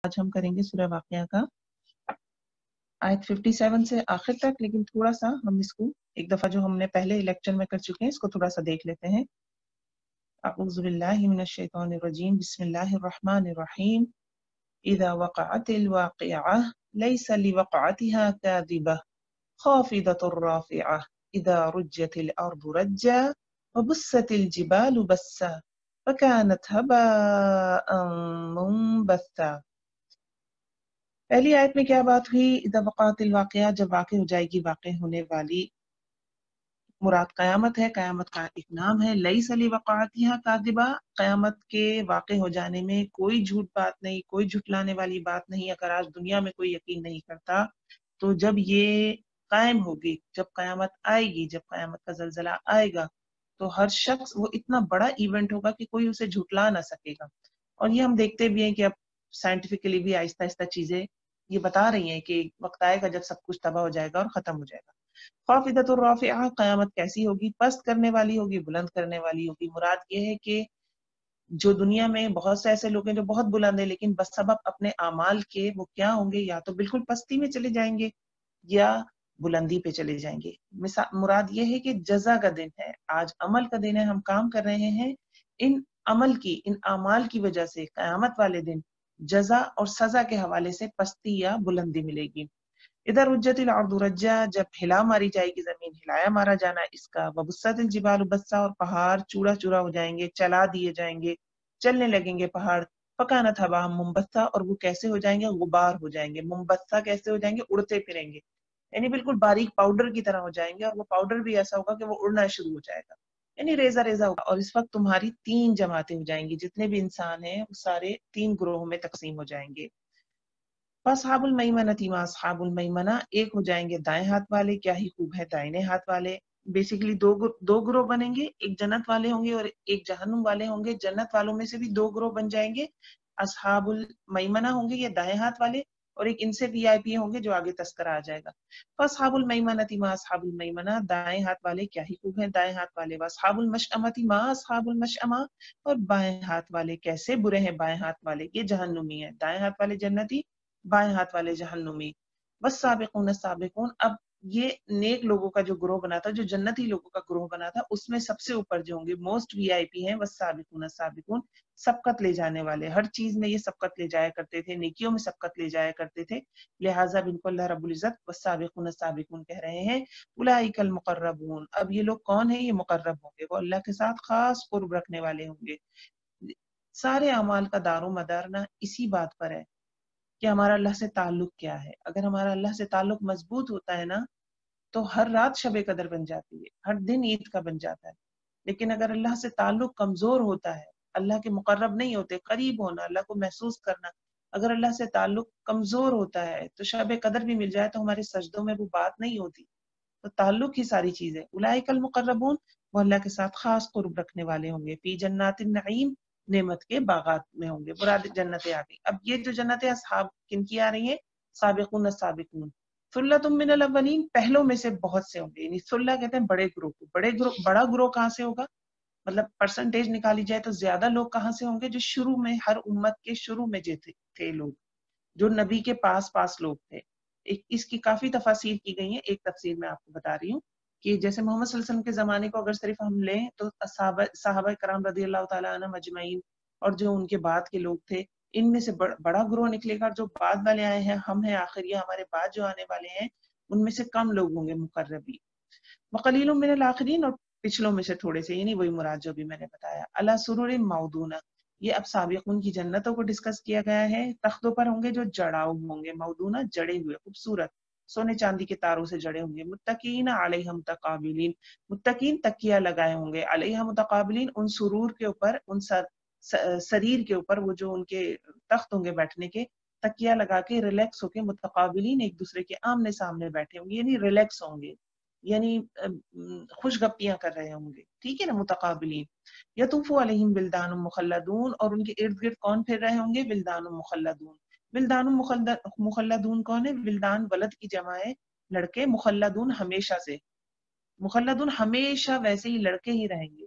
آج ہم کریں گے سورہ واقعہ کا آیت 57 سے آخر تک، لیکن تھوڑا سا ہم اس کو ایک دفعہ جو ہم نے پہلے لیکچر میں کر چکے ہیں اس کو تھوڑا سا دیکھ لیتے ہیں۔ اعوذ باللہ من الشیطان الرجیم، بسم اللہ الرحمن الرحیم۔ اذا وقعت الواقعہ لیس لوقعتها کاذبہ خافضۃ رافعہ اذا رجت الارض رجا وبست الجبال بسا فكانت هباء منبثا۔ پہلی آیت میں کیا بات ہوئی؟ اذا وقعت الواقعہ، جب واقع ہو جائے گی، واقع ہونے والی، مراد قیامت ہے، قیامت کا ایک نام ہے۔ لیس لوقعتها کاذبہ، قیامت کے واقع ہو جانے میں کوئی جھوٹ بات نہیں، کوئی جھٹلانے والی بات نہیں۔ اگر آج دنیا میں کوئی یقین نہیں کرتا تو جب یہ قائم ہوگی، جب قیامت آئے گی، جب قیامت کا زلزلہ آئے گا تو ہر شخص، وہ اتنا بڑا ایونٹ ہوگا کہ کوئی اسے جھٹلا نہ سکے گا۔ اور یہ ہم دیکھتے بھی ہیں کہ اب سائنٹیفکلی بھی آہستہ آہستہ چیزیں یہ بتا رہی ہیں کہ وقت آئے گا جب سب کچھ تباہ ہو جائے گا اور ختم ہو جائے گا۔ خافضۃ الرافعہ، قیامت کیسی ہوگی؟ پست کرنے والی ہوگی، بلند کرنے والی ہوگی۔ مراد یہ ہے کہ جو دنیا میں بہت سے ایسے لوگ ہیں جو بہت بلند ہیں، لیکن بسبب اپنے اعمال کے وہ کیا ہوں گے؟ یا تو بالکل پستی میں چلے جائیں گے یا بلندی پہ چلے جائیں گے۔ مراد یہ ہے کہ جزا کا دن ہے، آج عمل کا دن ہے، ہم کام کر رہے ہیں، ان ان اعمال کی وجہ سے قیامت والے دن جزا اور سزا کے حوالے سے پستی یا بلندی ملے گی۔ ادھر رجت الارض رجا، جب ہلا ماری جائے گی زمین، ہلایا مارا جانا اس کا۔ وبست الجبال بسا، اور پہاڑ چورا چورا ہو جائیں گے، چلا دیے جائیں گے، چلنے لگیں گے پہاڑ۔ فکانت ہباء منبثا، اور وہ کیسے ہو جائیں گے؟ غبار ہو جائیں گے۔ منبثا کیسے ہو جائیں گے؟ اڑتے پھریں گے، یعنی بالکل باریک پاؤڈر کی طرح ہو جائیں گے، اور وہ پاؤڈر بھی ایسا ہوگا کہ وہ اڑنا شروع ہو جائے گا، یعنی ریزہ ریزہ ہوگا۔ اور اس وقت تمہاری 3 جماعتیں ہو جائیں گی، جتنے بھی انسان ہیں وہ سارے 3 گروہوں میں تقسیم ہو جائیں گے۔ فاصحاب المیمنۃ ما اصحاب المیمنہ، ایک ہو جائیں گے دائیں ہاتھ والے، کیا ہی خوب ہے دائیں ہاتھ والے۔ بیسیکلی دو گروہ بنیں گے، ایک جنت والے ہوں گے اور ایک جہنم والے ہوں گے۔ جنت والوں میں سے بھی 2 گروہ بن جائیں گے، اصحاب المیمنہ ہوں گے یہ دائیں ہاتھ والے، اور ایک ان سے وی آئی پی ہوں گے جو آگے تذکرہ آ جائے گا۔ فاصحاب المیمنۃ ما اصحاب المیمنہ، دائیں ہاتھ والے کیا ہی خوب ہیں دائیں ہاتھ والے۔ واصحاب المشأمۃ ما اصحاب المشأمہ، اور بائیں ہاتھ والے کیسے برے ہیں بائیں ہاتھ والے، یہ جہنمی ہیں، دائیں ہاتھ والے جنتی، بائیں ہاتھ والے جہنمی۔ والسابقون السابقون، اب یہ نیک لوگوں کا جو گروہ بنا تھا، جو جنتی لوگوں کا گروہ بنا تھا، اس میں سب سے اوپر جو ہوں گے، موسٹ وی آئی پی ہیں، والسابقون السابقون، سبقت لے جانے والے، ہر چیز میں یہ سبقت لے جایا کرتے تھے، نیکیوں میں سبقت لے جایا کرتے تھے، لہٰذا ان کو اللہ رب العزت والسابقون السابقون کہہ رہے ہیں۔ اولئک المقربون، اب یہ لوگ کون ہیں؟ یہ مقرب ہوں گے، وہ اللہ کے ساتھ خاص قرب رکھنے والے ہوں گے۔ سارے اعمال کا دار و مدار نہ اسی بات پر ہے کہ ہمارا اللہ سے تعلق کیا ہے۔ اگر ہمارا اللہ سے تعلق مضبوط ہوتا ہے نا تو ہر رات شب قدر بن جاتی ہے، ہر دن عید کا بن جاتا ہے۔ لیکن اگر اللہ سے تعلق کمزور ہوتا ہے، اللہ کے مقرب نہیں ہوتے، قریب ہونا، اللہ کو محسوس کرنا، اگر اللہ سے تعلق کمزور ہوتا ہے تو شب قدر بھی مل جائے تو ہمارے سجدوں میں وہ بات نہیں ہوتی۔ تو تعلق ہی ساری چیز ہے۔ اولئک المقربون، وہ اللہ کے ساتھ خاص قرب رکھنے والے ہوں گے، فی جنات النعیم، نعمت کے باغات میں ہوں گے۔ مراد جنتیں آ گئی۔ اب یہ جو جنتیں اصحاب کن کی آ رہی ہیں؟ سابقون السابقون۔ ثلۃ من الاولین، پہلوں میں سے بہت سے ہوں گے، یعنی ثلہ کہتے ہیں بڑے گروہ کو۔ بڑا گروہ کہاں سے ہوگا؟ مطلب پرسنٹیج نکالی جائے تو زیادہ لوگ کہاں سے ہوں گے؟ جو شروع میں، ہر امت کے شروع میں جو تھے لوگ، جو نبی کے پاس لوگ تھے۔ اس کی کافی تفاسیر کی گئی ہیں، ایک تفسیر میں آپ کو بتا رہی ہوں کہ جیسے محمد صلی اللہ علیہ وسلم کے زمانے کو اگر صرف ہم لیں تو صحابہ کرام رضی اللہ تعالیٰ عنہم اجمعین اور جو ان کے بعد کے لوگ تھے، ان میں سے بڑا گروہ نکلے گا۔ جو بعد والے آئے ہیں، ہم ہیں آخریہ، ہمارے بعد جو آنے والے ہیں، ان میں سے کم لوگ ہوں گے مقربین۔ وقلیل من الاخرین، اور پچھلوں میں سے تھوڑے سے، یعنی وہی مراد جو بھی میں نے بتایا۔ علی سرر موضونہ، یہ اب سابقون کی جنتوں کو ڈسکس کیا گیا ہے۔ تختوں پر ہوں گے جو جڑاؤ ہوں گے، موضونہ جڑے ہوئے، خوبصورت، سونے چاندی کے تاروں سے جڑے ہوں گے۔ متکئین علیہا متقابلین، متکئین تکیہ لگائے ہوں گے، علیہا متقابلین، ان سرور کے اوپر، ان سریر کے اوپر، وہ جو ان کے تخت ہوں گے بیٹھنے کے، تکیہ لگا کے ریلیکس ہو کے، متقابلین، ایک دوسرے کے آمنے سامنے بیٹھے ہوں گے، یعنی ریلیکس ہوں گے، یعنی خوش گپیاں کر رہے ہوں گے، ٹھیک ہے نا، متقابلین۔ یطوف علیہم ولدان مخلدون، اور ان کے ارد گرد کون پھر رہے ہوں گے؟ ولدان مخلدون۔ ولدان مخلدون کون ہے؟ ولدان ولد کی جمع ہے، لڑکے، مخلدون ہمیشہ سے، مخلدون ہمیشہ ویسے ہی لڑکے ہی رہیں گے،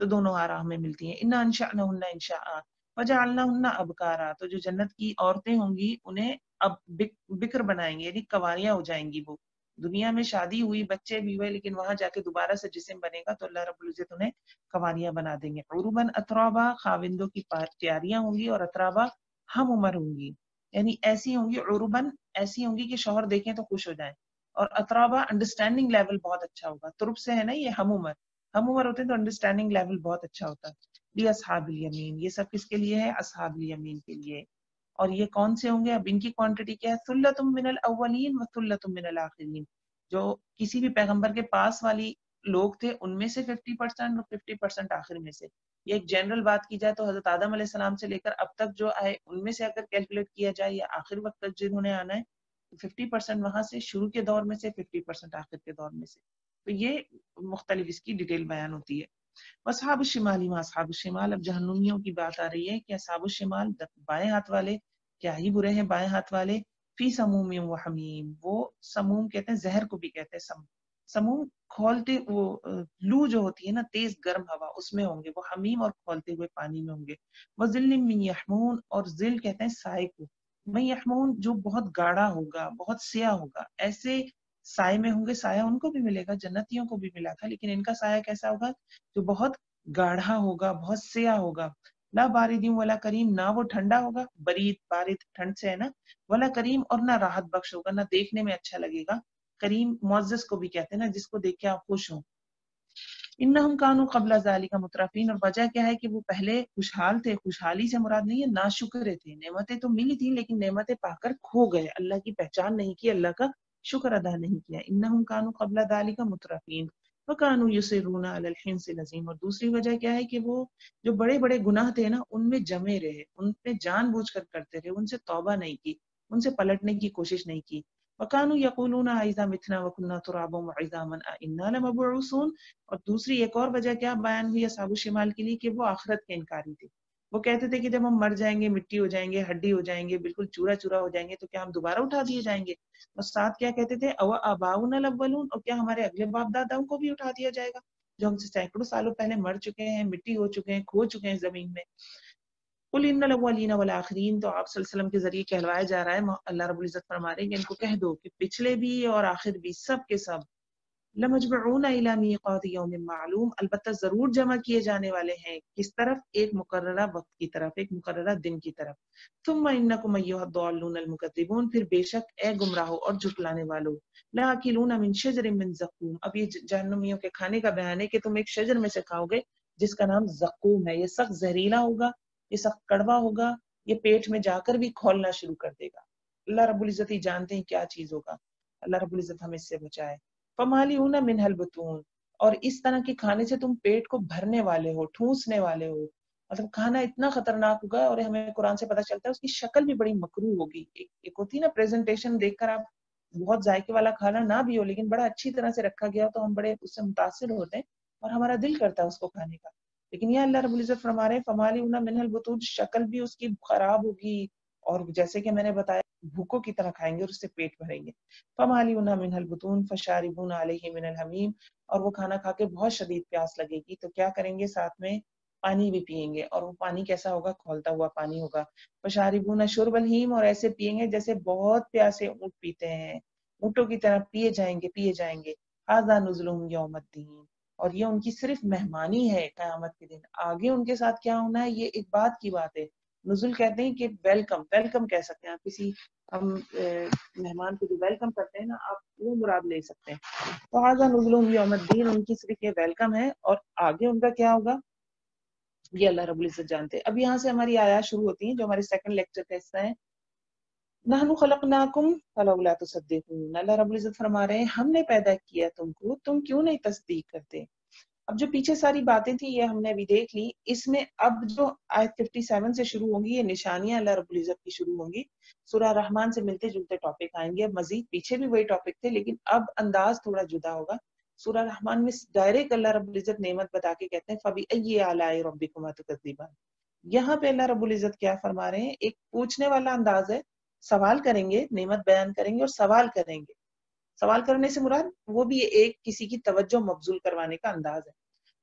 تو دونوں آراہ میں ملتی ہیں. انا انشأنہن انشاء وجعلنہن ابکارا، تو جو جنت کی عورتیں ہوں گی انہیں اب بکر بنائیں گے، یعنی کنواریاں ہو جائیں گی. وہ دنیا میں شادی ہوئی، بچے بھی ہوئے، لیکن وہاں جا کے دوبارہ سے جسم بنے گا تو اللہ رب العزت انہیں کنواریاں بنا دیں گے. عروباً اترابا، خاوندوں کی پیاریاں ہوں گی، اور اترابا ہم عمر ہوں گی، یعنی ایسی ہوں گی. عروباً ایسی ہوں گی کہ شوہر دیکھیں تو خوش ہو جائیں، اور اترابا انڈرسٹینڈنگ لیول بہت اچھا ہوگا. ترب سے ہے نا یہ ہم عمر، ہم عمر ہوتے ہیں تو انڈرسٹینڈنگ لیول بہت اچھا ہوتا ہے. یہ اصحاب الیمین، یہ سب کس کے لیے ہے؟ اصحاب الیمین کے لیے. اور یہ کون سے ہوں گے؟ اب ان کی کوانٹٹی کیا ہے؟ ثلۃ من الاولین وثلۃ من الاخرین. جو کسی بھی پیغمبر کے پاس والی لوگ تھے ان میں سے 50% اور 50% آخر میں سے. یہ ایک جنرل بات کی جائے تو حضرت آدم علیہ السلام سے لے کر اب تک جو آئے ان میں سے اگر کیلکولیٹ کیا جائے یا آخر وقت تک جنہوں نے آنا ہے تو 50% وہاں سے شروع کے دور میں سے، 50% آخر کے دور میں سے. تو یہ مختلف اس کی ڈیٹیل بیان ہوتی ہے. اصحاب الشمال ما اصحاب الشمال. اب جہنمیوں کی بات آ رہی ہے کہ اصحاب الشمال بائیں ہاتھ والے کیا ہی برے ہیں. بائیں ہاتھ والے فی سموم و حمیم، وہ سموم کہتے ہیں زہر کو بھی کہتے ہیں. سموم کھولتے وہ لو جو ہوتی ہے نا، تیز گرم ہوا، اس میں ہوں گے. وہ حمیم اور کھولتے ہوئے پانی میں ہوں گے. وظل من یحمون، اور ظل کہتے ہیں سائے کو. من یحمون جو بہت گاڑھا ہوگا، بہت سیاہ ہوگا، ایسے سائے میں ہوں گے. سایہ ان کو بھی ملے گا، جنتیوں کو بھی ملا تھا، لیکن ان کا سایہ کیسا ہوگا؟ جو بہت گاڑھا ہوگا، بہت سیاہ ہوگا. لا باردین ولا کریم، نہ وہ ٹھنڈا ہوگا، برید بارد ٹھنڈ سے ہے نا، ولا کریم، اور نہ راحت بخش ہوگا، نہ دیکھنے میں اچھا لگے گا. کریم معزز کو بھی کہتے ہیں نا، جس کو دیکھ کے آپ خوش ہوں. انہم کانوا قبل ذالک مترفین، اور وجہ کیا ہے کہ وہ پہلے خوشحال تھے. خوشحالی سے مراد نہیں ہے ناشکرے تھے. نعمتیں تو ملی تھیں لیکن نعمتیں پا کر کھو گئے، اللہ کی پہچان نہیں کی، اللہ کا شکر ادا نہیں کیا. انہم کانوا قبل ذالک مترفین وکانوا یصرون علی الحنث العظیم. اور دوسری وجہ کیا ہے کہ وہ جو بڑے بڑے گناہ تھے نا ان میں جمے رہے، ان پہ جان بوجھ کر کرتے رہے، ان سے توبہ نہیں کی، ان سے پلٹنے کی کوشش نہیں کی. وَكَانُوا يَقُولُونَ أَإِذَا مِتْنَا وَكُنَّا تُرَابًا وَعِظَامًا أَإِنَّا لَمَبْعُوثُونَ. اور دوسری ایک اور وجہ کیا بیان ہوئی اصحاب الشمال کے لیے کہ وہ آخرت کے انکاری تھے. وہ کہتے تھے کہ جب ہم مر جائیں گے، مٹی ہو جائیں گے، ہڈی ہو جائیں گے، بالکل چورا چورا ہو جائیں گے، تو کیا ہم دوبارہ اٹھا دیے جائیں گے؟ اور ساتھ کیا کہتے تھے؟ او آباؤنا الاولون، اور کیا ہمارے اگلے باپ داداؤں کو بھی اٹھا دیا جائے گا جو ہم سے سینکڑوں سالوں پہلے مر چکے ہیں، مٹی ہو چکے ہیں، کھو چکے ہیں زمین میں. قل ان الاولین والآخرین، تو آپ صلی اللہ علیہ وسلم کے ذریعے کہلوایا جا رہا ہے، اللہ رب العزت فرما رہے ہیں کہ ان کو کہہ دو کہ پچھلے بھی اور آخر بھی سب کے سب لمجمعون الی میقات یوم معلوم، البتہ ضرور جمع کیے جانے والے ہیں کس طرف؟ ایک مقررہ وقت کی طرف، ایک مقررہ دن کی طرف. ثم انکم ایھا الضالون المکذبون، پھر بے شک اے گمراہو اور جھٹلانے والو، لاکلون من شجر من زقوم. اب یہ جہنمیوں کے کھانے کا بیان ہے کہ تم ایک شجر میں سے کھاؤ گے جس کا نام زقوم ہے. یہ سخت زہریلا ہوگا، یہ سخت کڑوا ہوگا، یہ پیٹ میں جا کر بھی کھولنا شروع کر دے گا. اللہ رب العزت ہی جانتے ہیں کیا چیز ہوگا. اللہ رب العزت ہمیں اس سے بچائے. فمالئون منها البطون، اور اس طرح کے کھانے سے تم پیٹ کو بھرنے والے ہو، ٹھوسنے والے ہو. مطلب کھانا اتنا خطرناک ہوگا، اور ہمیں قرآن سے پتہ چلتا ہے اس کی شکل بھی بڑی مکروہ ہوگی. ایک ہوتی ہے نا پریزنٹیشن، دیکھ کر آپ بہت ذائقے والا کھانا نہ بھی ہو لیکن بڑا اچھی طرح سے رکھا گیا تو ہم بڑے اس سے متاثر ہوتے ہیں اور ہمارا دل کرتا ہے اس کو کھانے کا. لیکن یہ اللہ رب العزت فرما رہے ہیں فمالئون منها البطون، شکل بھی اس کی خراب ہوگی، اور جیسے کہ میں نے بتایا بھوکوں کی طرح کھائیں گے اور اس سے پیٹ بھریں گے. فمالئون منها البطون فشاربون علیہ من الحمیم، اور وہ کھانا کھا کے بہت شدید پیاس لگے گی تو کیا کریں گے؟ ساتھ میں پانی بھی پیئیں گے، اور وہ پانی کیسا ہوگا؟ کھولتا ہوا پانی ہوگا. فشاربون شرب الہیم، اور ایسے پیئیں گے جیسے بہت پیاسے اونٹ پیتے ہیں، اونٹوں کی طرح پیے جائیں گے پیے جائیں گے. ھذا نزلهم یوم الدین، اور یہ ان کی صرف مہمانی ہے قیامت کے دن. آگے ان کے ساتھ کیا ہونا ہے یہ ایک بات کی بات ہے. نزول کہتے ہیں کہ ویلکم، ویلکم کہہ سکتے ہیں آپ کسی ہم مہمان کو جو ویلکم کرتے ہیں نا، آپ وہ مراد لے سکتے ہیں. تو ھذا نزلهم یوم الدین، ان کی صرف یہ ویلکم ہے، اور آگے ان کا کیا ہوگا یہ اللہ رب العزت جانتے ہیں. اب یہاں سے ہماری آیات شروع ہوتی ہیں جو ہمارے سیکنڈ لیکچر کا حصہ ہیں. نحن خلقناکم فلولا تصدقون، اللہ رب العزت فرما رہے ہیں ہم نے پیدا کیا تم کو، تم کیوں نہیں تصدیق کرتے. اب جو پیچھے ساری باتیں تھیں یہ ہم نے ابھی دیکھ لی. اس میں اب جو آیت 57 سے شروع ہوں گی یہ نشانیاں اللہ رب العزت کی شروع ہوں گی. سورہ رحمان سے ملتے جلتے ٹاپک آئیں گے. اب مزید پیچھے بھی وہی ٹاپک تھے لیکن اب انداز تھوڑا جدا ہوگا. سورہ رحمان میں ڈائریکٹ اللہ رب العزت نعمت بتا کے کہتے ہیں فَبِأَيِّ آلَاءِ رَبِّكُمَا تُكَذِّبَانِ. یہاں پہ اللہ رب العزت کیا فرما رہے ہیں؟ ایک پوچھنے والا انداز ہے. سوال کریں گے، نعمت بیان کریں گے اور سوال کریں گے. سوال کرنے سے مراد وہ بھی ایک کسی کی توجہ مبذول کروانے کا انداز ہے.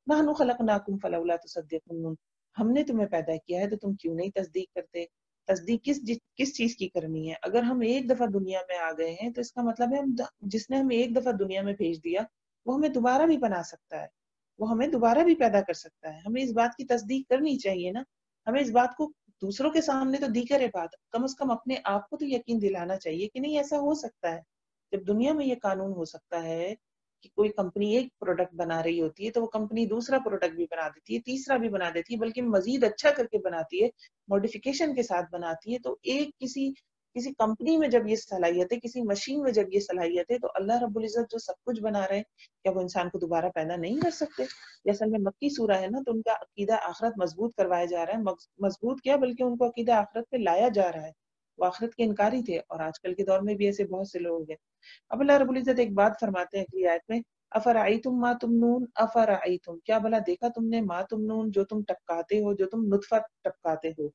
نحن خلقناکم فلولا تصدقون، ہم نے تمہیں پیدا کیا ہے تو تم کیوں نہیں تصدیق کرتے؟ تصدیق کس چیز کی کرنی ہے؟ اگر ہم ایک دفعہ دنیا میں آ گئے ہیں تو اس کا مطلب ہے جس نے ہمیں ایک دفعہ دنیا میں بھیج دیا وہ ہمیں دوبارہ بھی بنا سکتا ہے، وہ ہمیں دوبارہ بھی پیدا کر سکتا ہے. ہمیں اس بات کی تصدیق کرنی چاہیے نا. ہمیں اس بات کو دوسروں کے سامنے تو دی کرے بات، کم از کم اپنے آپ کو تو یقین دلانا چاہیے کہ نہیں ایسا ہو سکتا ہے. جب دنیا میں یہ قانون ہو سکتا ہے کہ کوئی کمپنی ایک پروڈکٹ بنا رہی ہوتی ہے تو وہ کمپنی دوسرا پروڈکٹ بھی بنا دیتی ہے، تیسرا بھی بنا دیتی ہے، بلکہ مزید اچھا کر کے بناتی ہے، ماڈیفیکیشن کے ساتھ بناتی ہے. تو ایک کسی کمپنی میں جب یہ صلاحیت ہے، کسی مشین میں جب یہ صلاحیت ہے، تو اللہ رب العزت جو سب کچھ بنا رہے ہیں کیا وہ انسان کو دوبارہ پیدا نہیں کر سکتے؟ جیسا میں مکی سورہ ہے نا، تو ان کا عقیدہ آخرت مضبوط کروایا جا رہا ہے. مضبوط کیا بلکہ ان کو عقیدہ آخرت پہ لایا جا رہا ہے. وہ آخرت کے انکاری تھے، اور آج کل کے دور میں بھی ایسے بہت سے لوگ ہیں. اب اللہ رب العزت ایک بات فرماتے ہیں اگلی آیت میں، افرعیتم ما تمنون، افرعیتم کیا بلا دیکھا تم نے، ما تمنون جو تم ٹپکاتے ہو، جو تم نطفہ ٹپکاتے ہو،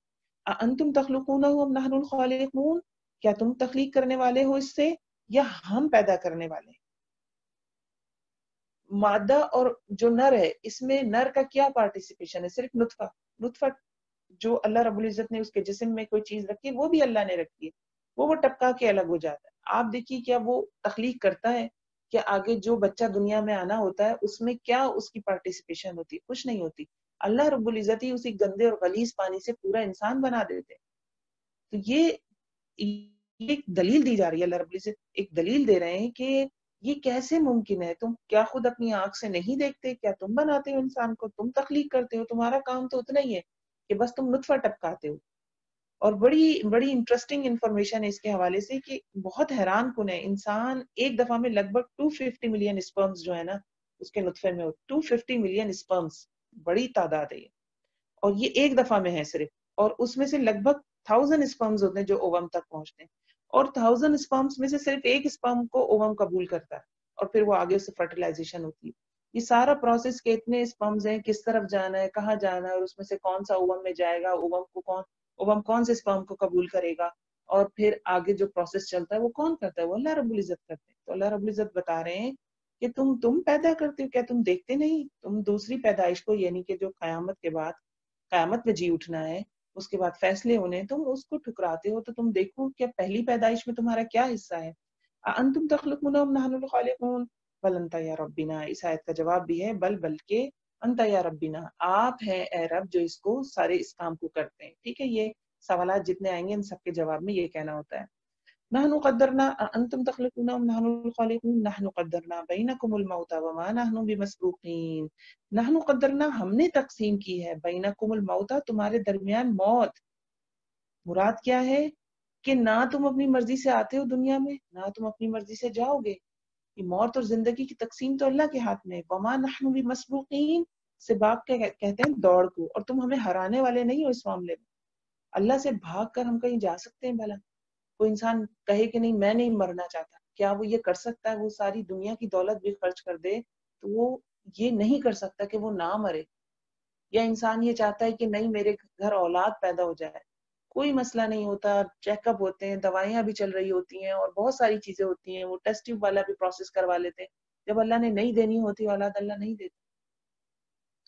انتم تخلقونہ ام نحن الخالقون، کیا تم تخلیق کرنے والے ہو اس سے یا ہم پیدا کرنے والے؟ مادہ اور جو نر ہے، اس میں نر کا کیا پارٹیسپیشن ہے؟ صرف نطفہ. نطفہ جو اللہ رب العزت نے اس کے جسم میں کوئی چیز رکھی ہے وہ بھی اللہ نے رکھی ہے، وہ ٹپکا کے الگ ہو جاتا ہے. آپ دیکھیے کیا وہ تخلیق کرتا ہے کہ آگے جو بچہ دنیا میں آنا ہوتا ہے اس میں کیا اس کی پارٹیسپیشن ہوتی؟ کچھ نہیں ہوتی. اللہ رب العزت ہی اسی گندے اور غلیظ پانی سے پورا انسان بنا دیتے. تو یہ ایک دلیل دی جا رہی ہے، اللہ رب العزت ایک دلیل دے رہے ہیں کہ یہ کیسے ممکن ہے. تم کیا خود اپنی آنکھ سے نہیں دیکھتے؟ کیا تم بناتے ہو انسان کو، تم تخلیق کرتے ہو، تمہارا کام تو اتنا ہی ہے کہ بس تم نطفہ ٹپکاتے ہو. اور بڑی بڑی انٹرسٹنگ انفارمیشن ہے اس کے حوالے سے کہ بہت حیران کن ہے. انسان ایک دفعہ میں لگ بھگ 250 ملین اسپرمز جو ہے نا اس کے نطفے میں 250 ملین اسپرمز، بڑی تعداد ہے یہ. اور یہ ایک دفعہ میں ہے صرف، اور اس میں سے لگ بھگ 1000 اسپرمز ہوتے ہیں جو اووم تک پہنچتے ہیں، اور 1000 اسپرمز میں سے صرف ایک اسپرم کو اووم قبول کرتا ہے اور پھر وہ آگے سے فرٹیلائزیشن ہوتی ہے. یہ سارا پروسیس کے اتنے اسپرمز ہیں، کس طرف جانا ہے، کہاں جانا ہے، اور اس میں سے کون سا اووم میں جائے گا، اووم کون سے اسپرم کو قبول کرے گا، اور پھر آگے جو پروسیس چلتا ہے وہ کون کرتا ہے؟ وہ اللہ رب العزت کرتے ہیں. تو اللہ رب العزت بتا رہے ہیں کہ تم پیدا کرتے ہو، کیا تم دیکھتے نہیں؟ تم دوسری پیدائش کو، یعنی کہ جو قیامت کے بعد، قیامت میں جی اٹھنا ہے، اس کے بعد فیصلے ہونے، تم اس کو ٹھکراتے ہو. تو تم دیکھو کہ پہلی پیدائش میں تمہارا کیا حصہ ہے. انتم تخلقون ام نحن الخالقون بل انت یا ربنا. اس آیت کا جواب بھی ہے بلکہ انت یا ربنا، آپ ہیں اے رب جو اس کو سارے اس کام کو کرتے ہیں. ٹھیک ہے، یہ سوالات جتنے آئیں گے ان سب کے جواب میں یہ کہنا ہوتا ہے. نحن قدرنا انتم تخلقون ام نحن الخالقون نحن قدرنا بینکم الموت وما نحن بمسبوقین. نحن قدرنا ہم نے تقسیم کی ہے، بینکم الموت تمہارے درمیان موت. مراد کیا ہے کہ نہ تم اپنی مرضی سے آتے ہو دنیا میں، نہ تم اپنی مرضی سے جاؤ گے. یہ موت اور زندگی کی تقسیم تو اللہ کے ہاتھ میں ہے. وما نحن بمسبوقین، سباق کے کہتے ہیں دوڑ کو، اور تم ہمیں ہرانے والے نہیں ہو اس معاملے میں. اللہ سے بھاگ کر ہم کہیں جا سکتے ہیں بھلا؟ کوئی انسان کہے کہ نہیں میں نہیں مرنا چاہتا، کیا وہ یہ کر سکتا ہے؟ وہ ساری دنیا کی دولت بھی خرچ کر دے تو وہ یہ نہیں کر سکتا کہ وہ نہ مرے. یا انسان یہ چاہتا ہے کہ نہیں میرے گھر اولاد پیدا ہو جائے، کوئی مسئلہ نہیں ہوتا، چیک اپ ہوتے ہیں، دوائیاں بھی چل رہی ہوتی ہیں اور بہت ساری چیزیں ہوتی ہیں، وہ ٹیسٹ ٹیوب والا بھی پروسیس کروا لیتے ہیں. جب اللہ نے نہیں دینی ہوتی اولاد، اللہ نہیں دیتا.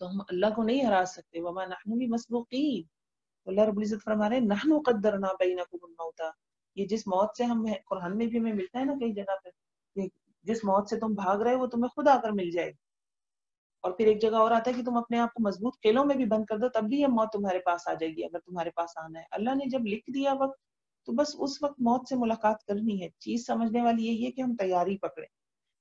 تو ہم اللہ کو نہیں ہرا سکتے. وما نحن بمسبوقین. اللہ رب العزت فرما رہے ہیں نحن قدرنا بینکم الموت. یہ جس موت سے ہم، قرآن میں بھی ہمیں ملتا ہے نا کئی جگہ پہ، کہ جس موت سے تم بھاگ رہے ہو وہ تمہیں خود آ کر مل جائے گی. اور پھر ایک جگہ اور آتا ہے کہ تم اپنے آپ کو مضبوط کھیلوں میں بھی بند کر دو تب بھی یہ موت تمہارے پاس آ جائے گی اگر تمہارے پاس آنا ہے. اللہ نے جب لکھ دیا وقت تو بس اس وقت موت سے ملاقات کرنی ہے. چیز سمجھنے والی یہی ہے کہ ہم تیاری پکڑیں.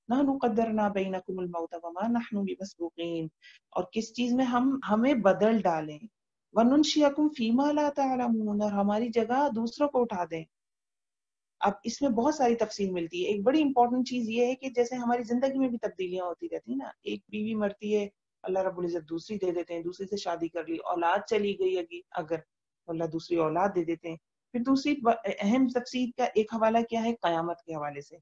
نحن قدرنا بینکم الموت وما نحن بمسبوقین. اور کس چیز میں ہمیں بدل ڈالیں، وننشئکم فیما لا تعلمون، اور ہماری جگہ دوسروں کو اٹھا دیں. اب اس میں بہت ساری تفصیل ملتی ہے. ایک بڑی امپورٹنٹ چیز یہ ہے کہ جیسے ہماری زندگی میں بھی تبدیلیاں ہوتی رہتی ہیں نا، ایک بیوی مرتی ہے، اللہ رب العزت دوسری دے دیتے ہیں، دوسری سے شادی کر لی، اولاد چلی گئی اگر اللہ دوسری اولاد دے دیتے ہیں. پھر دوسری اہم تفصیل کا ایک حوالہ کیا ہے؟ قیامت کے حوالے سے.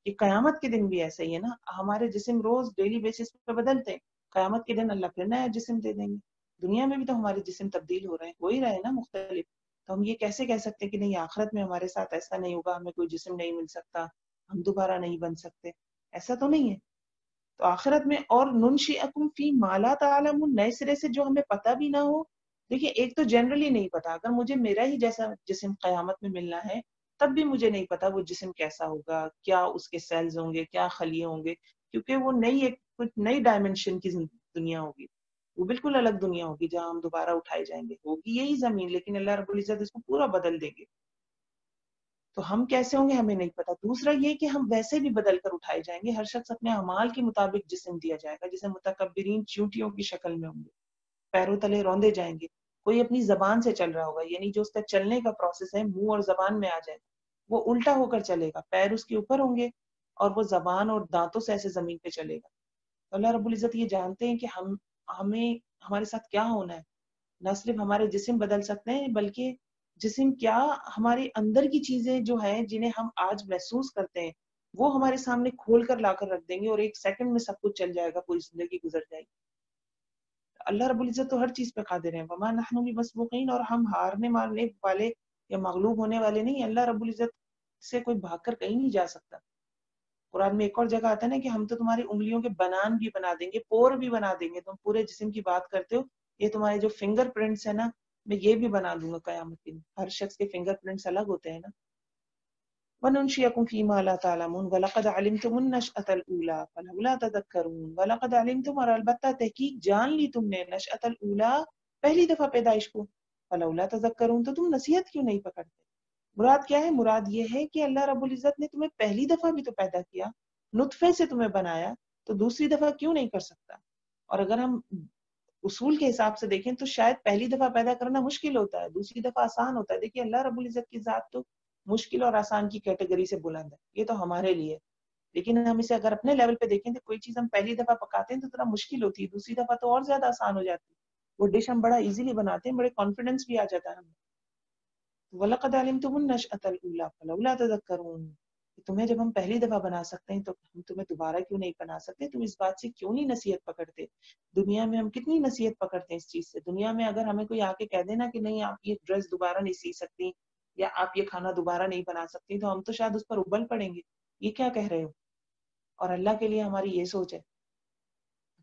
کہ قیامت کے دن بھی ایسا ہی ہے نا، ہمارے جسم روز ڈیلی بیسس پہ بدلتے ہیں، قیامت کے دن اللہ پھر نیا جسم دے دیں گے. دنیا میں بھی تو ہمارے جسم تبدیل ہو رہے ہیں، ہو ہی رہے ہیں نا مختلف. تو ہم یہ کیسے کہہ سکتے ہیں کہ نہیں آخرت میں ہمارے ساتھ ایسا نہیں ہوگا، ہمیں کوئی جسم نہیں مل سکتا، ہم دوبارہ نہیں بن سکتے؟ ایسا تو نہیں ہے. تو آخرت میں اور ننشئکم فی ما لا تعلمون، نئے سرے سے جو ہمیں پتہ بھی نہ ہو. دیکھیے ایک تو جنرلی نہیں پتا، اگر مجھے میرا ہی جیسا جسم قیامت میں ملنا ہے تب بھی مجھے نہیں پتا وہ جسم کیسا ہوگا، کیا اس کے سیلز ہوں گے، کیا خلیے ہوں گے، کیونکہ وہ کچھ نئی ڈائمنشن کی دنیا ہوگی، وہ بالکل الگ دنیا ہوگی جہاں ہم دوبارہ اٹھائے جائیں گے. ہوگی یہی زمین لیکن اللہ رب العزت اس کو پورا بدل دیں گے. تو ہم کیسے ہوں گے ہمیں نہیں پتا. دوسرا یہ کہ ہم ویسے بھی بدل کر اٹھائے جائیں گے، ہر شخص اپنے اعمال کے مطابق جسم دیا جائے گا، جسے متکبرین چیونٹیوں کی شکل میں ہوں گے، پیروں تلے روندے جائیں گے. کوئی اپنی زبان سے چل رہا ہوگا، یعنی جو اس کا چلنے کا پروسیس ہے منہ اور زبان میں آ جائے گا، وہ الٹا ہو کر چلے گا، پیر اس کے اوپر ہوں گے اور وہ زبان اور دانتوں سے ایسے زمین پہ چلے گا. تو اللہ رب العزت یہ جانتے ہیں کہ ہمیں ہمارے ساتھ کیا ہونا ہے. نہ صرف ہمارے جسم بدل سکتے ہیں بلکہ جسم کیا، ہمارے اندر کی چیزیں جو ہیں جنہیں ہم آج محسوس کرتے ہیں وہ ہمارے سامنے کھول کر لا کر رکھ دیں گے اور ایک سیکنڈ میں سب کچھ چل جائے گا، پوری زندگی گزر جائے گی. اللہ رب العزت تو ہر چیز پہ قادر ہیں. وما نحن بمسبوقین، اور ہم ہارنے مارنے والے یا مغلوب ہونے والے نہیں. اللہ رب العزت سے کوئی بھاگ کر کہیں نہیں جا سکتا. قرآن میں ایک اور جگہ آتا ہے نا کہ ہم تو تمہاری انگلیوں کے بنان بھی بنا دیں گے، پور بھی بنا دیں گے. تم پورے جسم کی بات کرتے ہو، یہ تمہارے جو فنگر پرنٹس ہیں نا، میں یہ بھی بنا دوں گا قیامت کے دن. ہر شخص کے فنگر پرنٹس الگ ہوتے ہیں نا. وَنُنْشِئَكُمْ فِي مَا لَا تَعْلَمُونَ وَلَقَدْ عَلِمْتُمُ النَّشْأَةَ الْأُولَىٰ فَلَوْلَا تَذَكَّرُونَ. وَلَقَدْ عَلِمْتُمْ، اور البتہ تحقیق جان لی تم نے، نشأۃ الأولیٰ، پہلی دفعہ پیدائش کو. فَلَوْلَا تَذَكَّرُونَ، تو تم نصیحت کیوں نہیں پکڑتے. مراد کیا ہے؟ مراد یہ ہے کہ اللہ رب العزت نے تمہیں پہلی دفعہ بھی تو پیدا کیا، نطفے سے تمہیں بنایا، تو دوسری دفعہ کیوں نہیں کر سکتا. اور اگر ہم اصول کے حساب سے دیکھیں تو شاید پہلی دفعہ پیدا کرنا مشکل ہوتا ہے، دوسری دفعہ آسان ہوتا ہے. دیکھیے اللہ رب العزت کی ذات تو مشکل اور آسان کی کیٹیگری سے بلند ہے، یہ تو ہمارے لیے. لیکن ہم اسے اگر اپنے لیول پہ دیکھیں تو کوئی چیز ہم پہلی دفعہ پکاتے ہیں تو ذرا مشکل ہوتی ہے، دوسری دفعہ تو اور زیادہ آسان ہو جاتی ہے. وہ ڈش ہم بڑا ایزیلی بناتے ہیں، بڑے کانفیڈنس بھی آ جاتا ہے ہمیں. وَلَقَدْ عَلِمْتُمُ النَّشْأَةَ الْأُولَىٰ فَلَوْلَا تَذَكَّرُونَ. تمہیں جب ہم پہلی دفعہ بنا سکتے ہیں تو ہم تمہیں دوبارہ کیوں نہیں بنا سکتے. تم اس بات سے کیوں نہیں نصیحت پکڑتے. دنیا میں ہم کتنی نصیحت پکڑتے ہیں اس چیز سے. دنیا میں اگر ہمیں کوئی آ کے کہہ دینا کہ نہیں آپ یہ ڈریس دوبارہ نہیں سی سکتی یا آپ یہ کھانا دوبارہ نہیں بنا سکتی، تو ہم تو شاید اس پر ابل پڑیں گے، یہ کیا کہہ رہے ہو. اور اللہ کے لیے ہماری یہ سوچ ہے.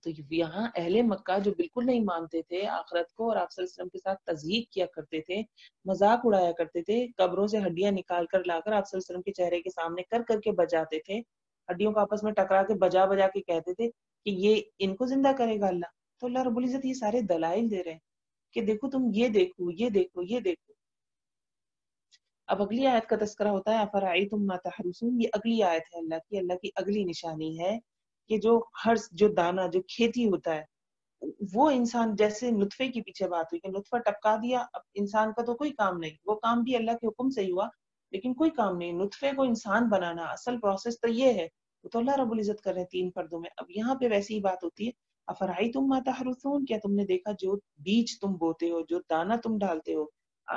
تو یہاں اہل مکہ جو بالکل نہیں مانتے تھے آخرت کو اور آپ صلی اللہ علیہ وسلم کے ساتھ تضحیق کیا کرتے تھے، مذاق اڑایا کرتے تھے، قبروں سے ہڈیاں نکال کر لا کر آپ صلی اللہ علیہ وسلم کے چہرے کے سامنے کر کے بجاتے تھے، ہڈیوں کو آپس میں ٹکرا کے بجا بجا کے کہتے تھے کہ یہ ان کو زندہ کرے گا اللہ. تو اللہ رب العزت یہ سارے دلائل دے رہے ہیں کہ دیکھو تم یہ دیکھو یہ دیکھو یہ دیکھو. اب اگلی آیت کا تذکرہ ہوتا ہے افرأیتم ما تحرثون. یہ اگلی آیت ہے اللہ کی اگلی نشانی ہے کہ جو دانہ جو کھیتی ہوتا ہے وہ انسان، جیسے نطفے کی پیچھے بات ہوئی کہ نطفہ ٹپکا دیا، اب انسان کا تو کوئی کام نہیں، وہ کام بھی اللہ کے حکم سے ہی ہوا لیکن کوئی کام نہیں. نطفے کو انسان بنانا اصل پروسیس تو یہ ہے، وہ تو اللہ رب العزت کر رہے ہیں 3 پردوں میں. اب یہاں پہ ویسی ہی بات ہوتی ہے افرأیتم ما تحرثون. کیا تم نے دیکھا جو بیج تم بوتے ہو، جو دانہ تم ڈالتے ہو،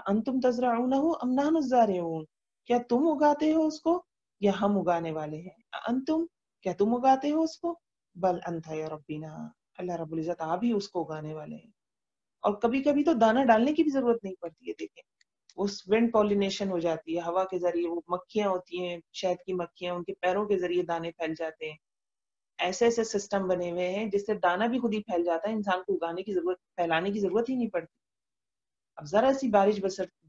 انتم تزرعونہ ام نحن الزارعون. کیا تم اگاتے ہو اس کو یا ہم اگانے والے ہیں. انتم، کیا تم اگاتے ہو اس کو، بل انت یا ربنا، اللہ رب العزت آپ ہی اس کو اگانے والے ہیں. اور کبھی کبھی تو دانہ ڈالنے کی بھی ضرورت نہیں پڑتی ہے. دیکھیں اس ونڈ پولینیشن ہو جاتی ہے، ہوا کے ذریعے وہ مکھیاں ہوتی ہیں، شہد کی مکھیاں، ان کے پیروں کے ذریعے دانے پھیل جاتے ہیں. ایسے ایسے سسٹم بنے ہوئے ہیں جس سے دانہ بھی خود ہی پھیل جاتا ہے، انسان کو پھیلانے کی ضرورت ہی نہیں پڑتی. اب ذرا سی بارش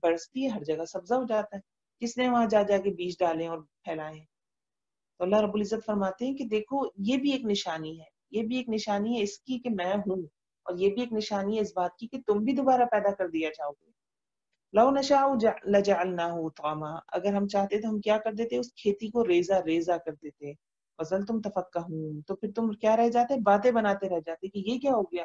برستی ہے ہر جگہ سبزہ ہو جاتا ہے. کس نے وہاں جا کے بیج ڈالے اور پھیلائے. تو اللہ رب العزت فرماتے ہیں کہ دیکھو یہ بھی ایک نشانی ہے، یہ بھی ایک نشانی ہے اس کی کہ میں ہوں، اور یہ بھی ایک نشانی ہے اس بات کی کہ تم بھی دوبارہ پیدا کر دیا جاؤ گے. لو نشاء لجعلناہ طعاما. اگر ہم چاہتے تو ہم کیا کر دیتے، اس کھیتی کو ریزہ ریزہ کر دیتے. فظلتم تفکہون. تو پھر تم کیا رہ جاتے، باتیں بناتے رہ جاتے کہ یہ کیا ہو گیا.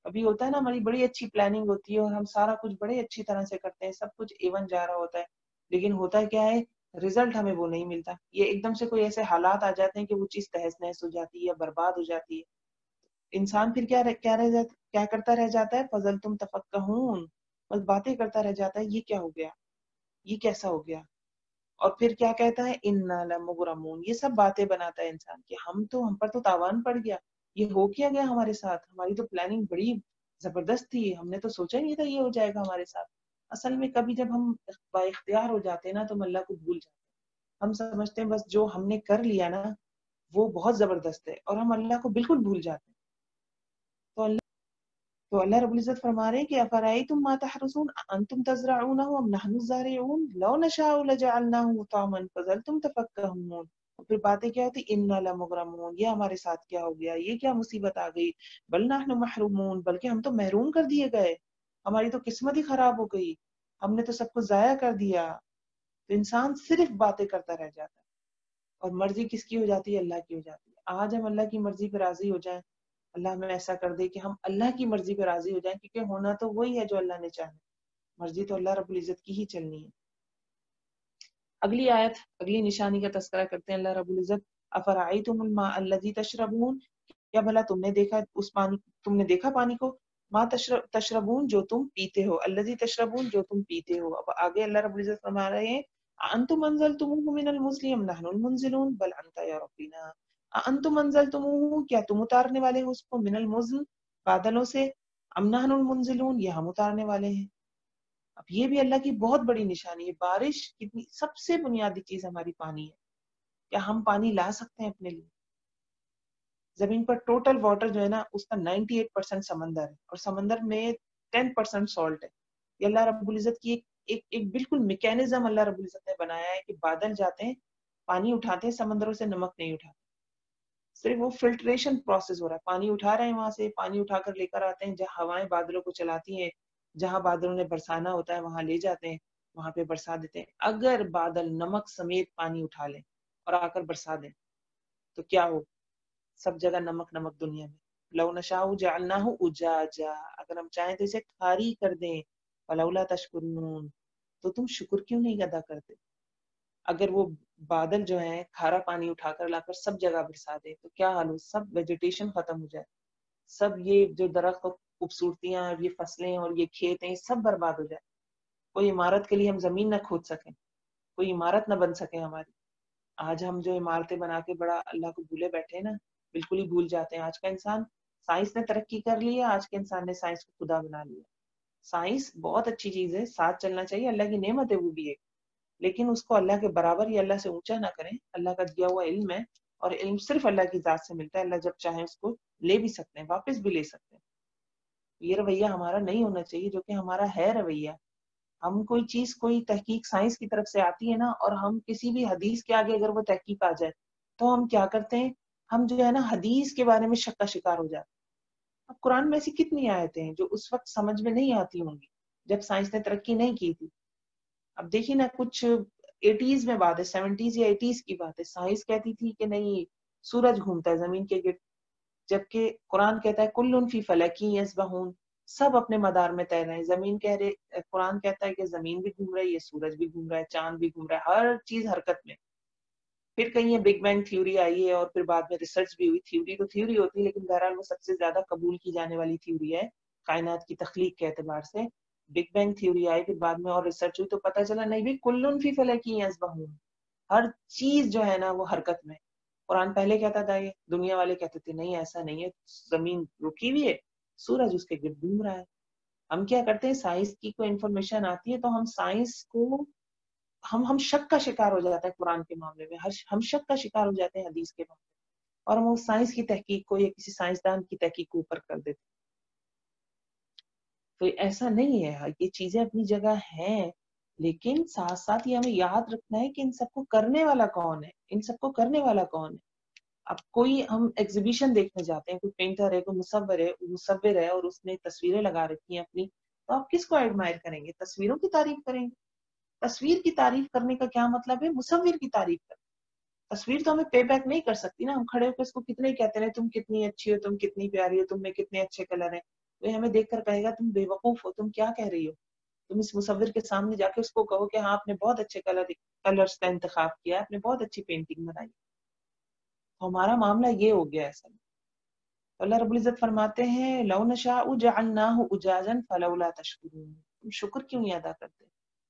ابھی ہوتا ہے نا ہماری بڑی اچھی پلاننگ ہوتی ہے اور ہم سارا کچھ بڑے اچھی طرح سے کرتے ہیں، سب کچھ ایون جا رہا ہوتا ہے، لیکن ہوتا کیا ہے رزلٹ ہمیں وہ نہیں ملتا. یہ ایک دم سے کوئی ایسے حالات آ جاتے ہیں کہ وہ چیز تہس نہس ہو جاتی ہے یا برباد ہو جاتی ہے. انسان پھر کیا کرتا رہ جاتا ہے، فضلتم تفکہون، بس باتیں کرتا رہ جاتا ہے یہ کیا ہو گیا، یہ کیسا ہو گیا. اور پھر کیا کہتا ہے انا لمغرمون. یہ سب باتیں بناتا ہے انسان کہ ہم پر تو تاوان پڑ گیا، یہ ہو کیا گیا ہمارے ساتھ، ہماری تو پلاننگ بڑی زبردست تھی، ہم نے تو سوچا ہی نہیں تھا یہ ہو جائے گا ہمارے ساتھ. اصل میں کبھی جب ہم با اختیار ہو جاتے ہیں نا تو ہم اللہ کو بھول جاتے ہیں. ہم سمجھتے ہیں بس جو ہم نے کر لیا نا وہ بہت زبردست ہے اور ہم اللہ کو بالکل بھول جاتے ہیں. تو اللہ رب العزت فرما رہے ہیں کہ افرائیتم ما تحرثون انتم تزرعونه ام نحن الزارعون لو نشاء لجعلناه طعما فظلتم تفكهون. پھر باتیں کیا ہوتی انا لمغرمون، یہ ہمارے ساتھ کیا ہو گیا، یہ کیا مصیبت آ گئی، بل نحن محرومون، بلکہ ہم تو محروم کر دیے گئے، ہماری تو قسمت ہی خراب ہو گئی، ہم نے تو سب کو ضائع کر دیا. تو انسان صرف باتیں کرتا رہ جاتا ہے اور مرضی کس کی ہو جاتی ہے؟ اللہ کی ہو جاتی ہے. آج ہم اللہ کی مرضی پہ راضی ہو جائیں، اللہ ہمیں ایسا کر دے کہ ہم اللہ کی مرضی پہ راضی ہو جائیں، کیونکہ ہونا تو وہی ہے جو اللہ نے چاہا، مرضی تو اللہ رب العزت کی ہی چلنی ہے. اگلی آیت، اگلی نشانی کا تذکرہ کرتے ہیں اللہ رب العزت. افرأیتم الماء الذی تشربون، کیا بھلا تم نے دیکھا اس پانی، تم نے دیکھا پانی کو، ما تشربون جو تم پیتے ہو، الذی تشربون جو تم پیتے ہو. اب آگے اللہ رب العزت فرما رہے ہیں انتم انزلتموه من المزن ام نحن المنزلون بل انت یا ربنا. انتم انزلتموه، کیا تم اتارنے والے ہو اس کو، من المزن بادلوں سے، ام نحن المنزلون یہ ہم اتارنے والے ہیں. اب یہ بھی اللہ کی بہت بڑی نشانی ہے. بارش کتنی سب سے بنیادی چیز ہماری پانی ہے. کیا ہم پانی لا سکتے ہیں اپنے لیے؟ زمین پر ٹوٹل واٹر جو ہے نا اس کا 98% سمندر ہے اور سمندر میں 10% سالٹ ہے. یہ اللہ رب العزت کی ایک بالکل میکینزم اللہ رب العزت نے بنایا ہے کہ بادل جاتے ہیں، پانی اٹھاتے ہیں، سمندروں سے نمک نہیں اٹھاتے، صرف وہ فلٹریشن پروسیس ہو رہا ہے. پانی اٹھا رہے ہیں، وہاں سے پانی اٹھا کر لے کر آتے ہیں، جہاں ہوائیں بادلوں کو چلاتی ہیں، جہاں بادلوں نے برسانا ہوتا ہے وہاں لے جاتے ہیں، وہاں پہ برسا دیتے ہیں. اگر بادل نمک سمیت پانی اٹھا لیں اور آ کر برسا دیں تو کیا ہو؟ سب جگہ نمک نمک دنیا میں. لو نشاء جعلناہ اجاجا، اگر ہم چاہیں تو اسے کھاری کر دیں. فلولا تشکرون، تو تم شکر کیوں نہیں ادا کرتے؟ اگر وہ بادل جو ہیں کھارا پانی اٹھا کر لا کر سب جگہ برسا دے تو کیا حال ہو؟ سب ویجیٹیشن ختم ہو جائے، سب یہ جو درخت اور خوبصورتیاں اور یہ فصلیں اور یہ کھیت ہیں سب برباد ہو جائے. کوئی عمارت کے لیے ہم زمین نہ کھود سکیں، کوئی عمارت نہ بن سکے ہماری. آج ہم جو عمارتیں بنا کے بڑا اللہ کو بھولے بیٹھے ہیں نا، بالکل ہی بھول جاتے ہیں. آج کا انسان، سائنس نے ترقی کر لی ہے، آج کے انسان نے سائنس کو خدا بنا لیا. سائنس بہت اچھی چیز ہے، ساتھ چلنا چاہیے، اللہ کی نعمت ہے وہ بھی ایک، لیکن اس کو اللہ کے برابر یا اللہ سے اونچا نہ کریں. اللہ کا دیا ہوا علم ہے اور علم صرف اللہ کی ذات سے ملتا ہے. اللہ جب چاہے اس کو لے بھی سکتے ہیں، واپس بھی لے سکتے ہیں. یہ رویہ ہمارا نہیں ہونا چاہیے جو کہ ہمارا ہے رویہ. ہم کوئی چیز، کوئی تحقیق سائنس کی طرف سے آتی ہے نا، اور ہم کسی بھی حدیث کے آگے اگر وہ تحقیق آ جائے تو ہم کیا کرتے ہیں، ہم جو ہے نا حدیث کے بارے میں شک کا شکار ہو جاتے ہیں. اب قرآن میں ایسی کتنی آیتیں ہیں جو اس وقت سمجھ میں نہیں آتی ہوں گی جب سائنس نے ترقی نہیں کی تھی. اب دیکھیے نا، کچھ 80s میں بات ہے، 70s یا 80s کی بات ہے، سائنس کہتی تھی کہ نہیں سورج گھومتا ہے زمین کے گرد، جبکہ قرآن کہتا ہے کل فی فلک یسبحون، سب اپنے مدار میں تیر رہے ہیں. زمین کہہ رہے، قرآن کہتا ہے کہ زمین بھی گھوم رہا ہے، یہ سورج بھی گھوم رہا ہے، چاند بھی گھوم رہا ہے، ہر چیز حرکت میں. پھر کہیں یہ بگ بینگ تھیوری آئی ہے اور پھر بعد میں ریسرچ بھی ہوئی. تھیوری تو تھیوری ہوتی ہے لیکن بہرحال وہ سب سے زیادہ قبول کی جانے والی تھیوری ہے کائنات کی تخلیق کے اعتبار سے. بگ بینگ تھیوری آئی، پھر بعد میں اور ریسرچ ہوئی تو پتہ چلا نہیں بھی کل فی فلک یسبحون، ہر چیز جو ہے نا وہ حرکت میں. قرآن پہلے کہتا تھا، یہ دنیا والے کہتے تھے نہیں ایسا نہیں ہے، زمین رکی ہوئی ہے، سورج اس کے گرد گھوم رہا ہے. ہم کیا کرتے ہیں، سائنس کی کوئی انفارمیشن آتی ہے تو ہم سائنس کو، ہم شک کا شکار ہو جاتے ہیں قرآن کے معاملے میں، ہم شک کا شکار ہو جاتے ہیں حدیث کے معاملے میں، اور ہم سائنس کی تحقیق کو یا کسی سائنسدان کی تحقیق کو اوپر کر دیتے ہیں. تو ایسا نہیں ہے، یہ چیزیں اپنی جگہ ہیں، لیکن ساتھ ساتھ یہ ہمیں یاد رکھنا ہے کہ ان سب کو کرنے والا کون ہے، ان سب کو کرنے والا کون ہے. اب کوئی ہم ایگزیبیشن دیکھنے جاتے ہیں، کوئی پینٹر ہے، کوئی مصور ہے اور اس نے تصویریں لگا رکھی ہیں اپنی، تو آپ کس کو ایڈمائر کریں گے؟ تصویروں کی تعریف کریں گے؟ تصویر کی تعریف کرنے کا کیا مطلب ہے؟ مصور کی تعریف کریں. تصویر تو ہمیں پے بیک نہیں کر سکتی نا. ہم کھڑے ہو کے اس کو کتنے کہتے ہیں تم کتنی اچھی ہو، تم کتنی پیاری ہو، تم میں کتنے اچھے کلر ہیں، وہ ہمیں دیکھ کر کہے گا تم بے وقوف ہو، تم کیا کہہ رہی ہو. تم اس مصور کے سامنے جا کے اس کو کہو کہ ہاں آپ نے بہت اچھے کلرز کا انتخاب کیا، آپ نے بہت اچھی پینٹنگ بنائی. تو ہمارا معاملہ یہ ہو گیا ایسا. تو اللہ رب العزت فرماتے ہیں لو نشاء جعلناہ اجاجا فلولا تشکرون، تم شکر کیوں نہیں ادا کرتے؟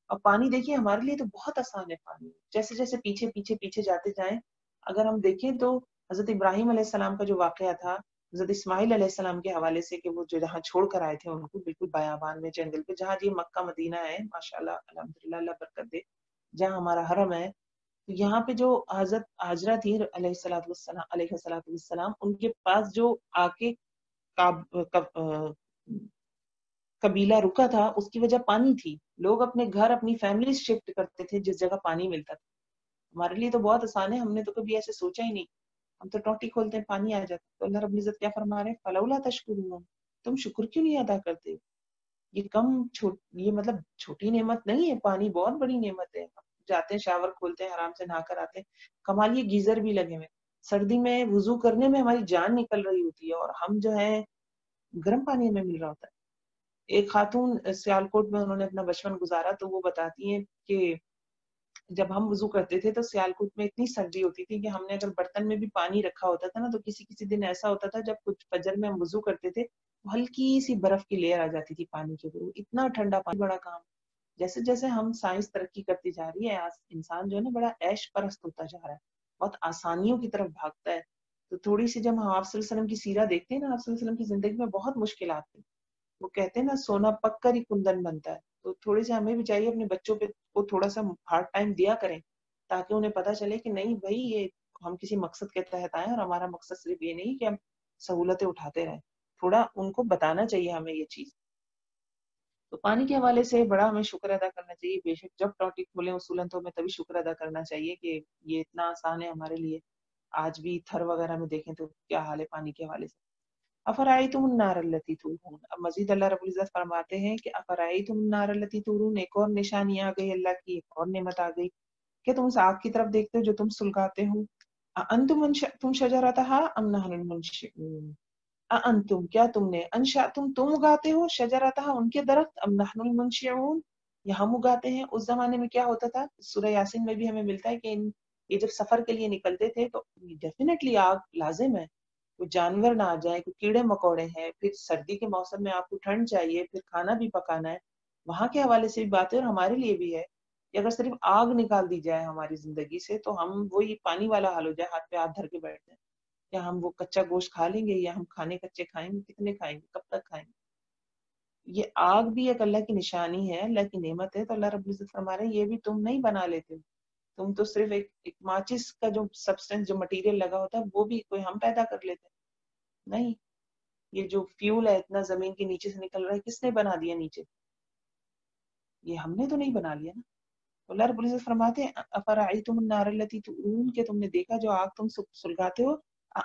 اور پانی دیکھیے ہمارے لیے تو بہت آسان ہے. پانی جیسے جیسے پیچھے پیچھے پیچھے جاتے جائیں، اگر ہم دیکھیں تو حضرت ابراہیم علیہ السلام کا جو واقعہ تھا حضرت اسماعیل علیہ السلام کے حوالے سے، کہ وہ جو جہاں چھوڑ کر آئے تھے ان کو بالکل بیابان میں، جنگل پہ، جہاں یہ مکہ مدینہ ہے ماشاءاللہ الحمدللہ اللہ برکت دے، جہاں ہمارا حرم ہے، تو یہاں پہ جو حضرت ہاجرہ تھی علیہ السلام، ان کے پاس جو آ کے قبیلہ رکا تھا، اس کی وجہ پانی تھی. لوگ اپنے گھر اپنی فیملی شفٹ کرتے تھے جس جگہ پانی ملتا تھا. ہمارے لیے تو بہت آسان ہے، ہم نے تو کبھی ایسے سوچا ہی نہیں. ہم تو ٹوٹی کھولتے ہیں پانی آ جاتا. تو اللہ رب العزت کیا فرما رہے ہیں؟ فلولا تشکرون، تم شکر کیوں نہیں ادا کرتے؟ یہ مطلب چھوٹی نعمت نہیں ہے، پانی بہت بڑی نعمت ہے. جاتے ہیں شاور کھولتے ہیں، آرام سے نہا کر آتے ہیں. کمال یہ گیزر بھی لگے ہوئے، سردی میں وضو کرنے میں ہماری جان نکل رہی ہوتی ہے اور ہم جو ہے گرم پانی ہمیں مل رہا ہوتا ہے. ایک خاتون سیالکوٹ میں انہوں نے اپنا بچپن گزارا تو وہ بتاتی ہیں کہ جب ہم وضو کرتے تھے تو سیالکوٹ میں اتنی سردی ہوتی تھی کہ ہم نے اگر برتن میں بھی پانی رکھا ہوتا تھا نا تو کسی دن ایسا ہوتا تھا جب کچھ فجر میں ہم وضو کرتے تھے تو ہلکی سی برف کی لیئر آ جاتی تھی پانی کے اوپر. اتنا ٹھنڈا پانی بڑا کام. جیسے جیسے ہم سائنس ترقی کرتی جا رہی ہے، انسان جو ہے نا بڑا عیش پرست ہوتا جا رہا ہے، بہت آسانیوں کی طرف بھاگتا ہے. تو تھوڑی سی جب ہم آپ صلی اللہ علیہ وسلم کی سیرت دیکھتے ہیں نا، آپ صلی اللہ علیہ وسلم کی زندگی میں بہت مشکلات تھیں. وہ کہتے ہیں نا سونا پک کر ہی کندن بنتا ہے. تو تھوڑے سے ہمیں بھی چاہیے اپنے بچوں پہ کو تھوڑا سا ہارڈ ٹائم دیا کریں تاکہ انہیں پتا چلے کہ نہیں بھائی، یہ ہم کسی مقصد کے تحت آئے اور ہمارا مقصد صرف یہ نہیں کہ ہم سہولتیں اٹھاتے رہیں. تھوڑا ان کو بتانا چاہیے ہمیں یہ چیز. تو پانی کے حوالے سے بڑا ہمیں شکر ادا کرنا چاہیے. بے شک جب ٹاپک کھولیں اصولاً تو ہمیں تبھی شکر ادا کرنا چاہیے کہ یہ اتنا آسان ہے ہمارے لیے. آج بھی تھر وغیرہ میں دیکھیں تو کیا حال ہے پانی کے حوالے سے. افرائیتم النار التی تورون، اب مزید اللہ رب العزت فرماتے ہیں کہ افرائیتم النار التی تورون، ایک اور نشانی آ گئی اللہ کی، ایک اور نعمت آ گئی کہ تم اس آگ کی طرف دیکھتے ہو جو تم سلگاتے ہو. انتم انشأتم شجرتها ام نحن المنشئون، انتم کیا تم نے، انشأتم تم اگاتے ہو، شجرتها ان کے درخت، ام نحن المنشئون یا ہم اگاتے ہیں. اس زمانے میں کیا ہوتا تھا، سورہ یاسین میں بھی ہمیں ملتا ہے کہ یہ جب سفر کے لیے نکلتے تھے تو ڈیفینیٹلی آگ لازم ہے. کوئی جانور نہ آ جائے، کوئی کیڑے مکوڑے ہیں، پھر سردی کے موسم میں آپ کو ٹھنڈ چاہیے، پھر کھانا بھی پکانا ہے. وہاں کے حوالے سے بھی بات ہے اور ہمارے لیے بھی ہے کہ اگر صرف آگ نکال دی جائے ہماری زندگی سے تو ہم وہی پانی والا حال ہو جائے، ہاتھ پہ ہاتھ دھر کے بیٹھ جائیں. یا ہم وہ کچا گوشت کھا لیں گے یا ہم کھانے کچے کھائیں گے، کتنے کھائیں گے، کب تک کھائیں گے. یہ آگ بھی ایک اللہ کی نشانی ہے، اللہ کی نعمت ہے. تو اللہ رب العزت فرما رہے ہیں یہ بھی تم نہیں بنا لیتے، تم تو صرف ایک ماچس کا جو سبسٹینس جو مٹیریل لگا ہوتا ہے وہ بھی کوئی ہم پیدا کر لیتے ہیں. نہیں، یہ جو فیول ہے اتنا زمین کے نیچے سے نکل رہا ہے، کس نے بنا دیا نیچے؟ یہ ہم نے تو نہیں بنا لیا نا. اللہ رب العزت فرماتے ہیں افرأیتم النار التی تورون، کہ تم نے دیکھا جو آگ تم سلگاتے ہو،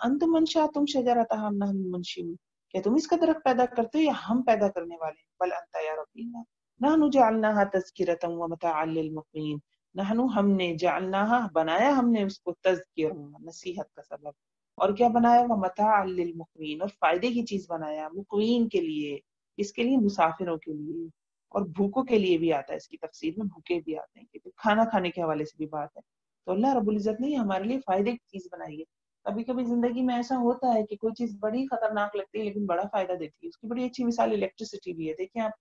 انتم انشأتم شجرتها ام نحن المنشئون، کہ تم اس کا درخت پیدا کرتے ہو یا ہم پیدا کرنے والے ہیں. بل انت یا ربی نحن جعلناها تذکرۃ ومتاعا للمقوین، نحن ہم نے، جعلناها بنایا ہم نے اس کو، تذکر نصیحت کا سبب، اور کیا بنایا، ومتاعا للمقوین اور فائدے کی چیز بنایا، مقوین کے لیے، اس کے لیے مسافروں کے لیے اور بھوکوں کے لیے بھی آتا ہے. اس کی تفسیر میں بھوکے بھی آتے ہیں کہ کھانا کھانے کے حوالے سے بھی بات ہے. تو اللہ رب العزت نے ہمارے لیے فائدے کی چیز بنائی ہے. کبھی کبھی زندگی میں ایسا ہوتا ہے کہ کوئی چیز بڑی خطرناک لگتی ہے لیکن بڑا فائدہ دیتی ہے. اس کی بڑی اچھی مثال الیکٹریسٹی بھی ہے. دیکھیں آپ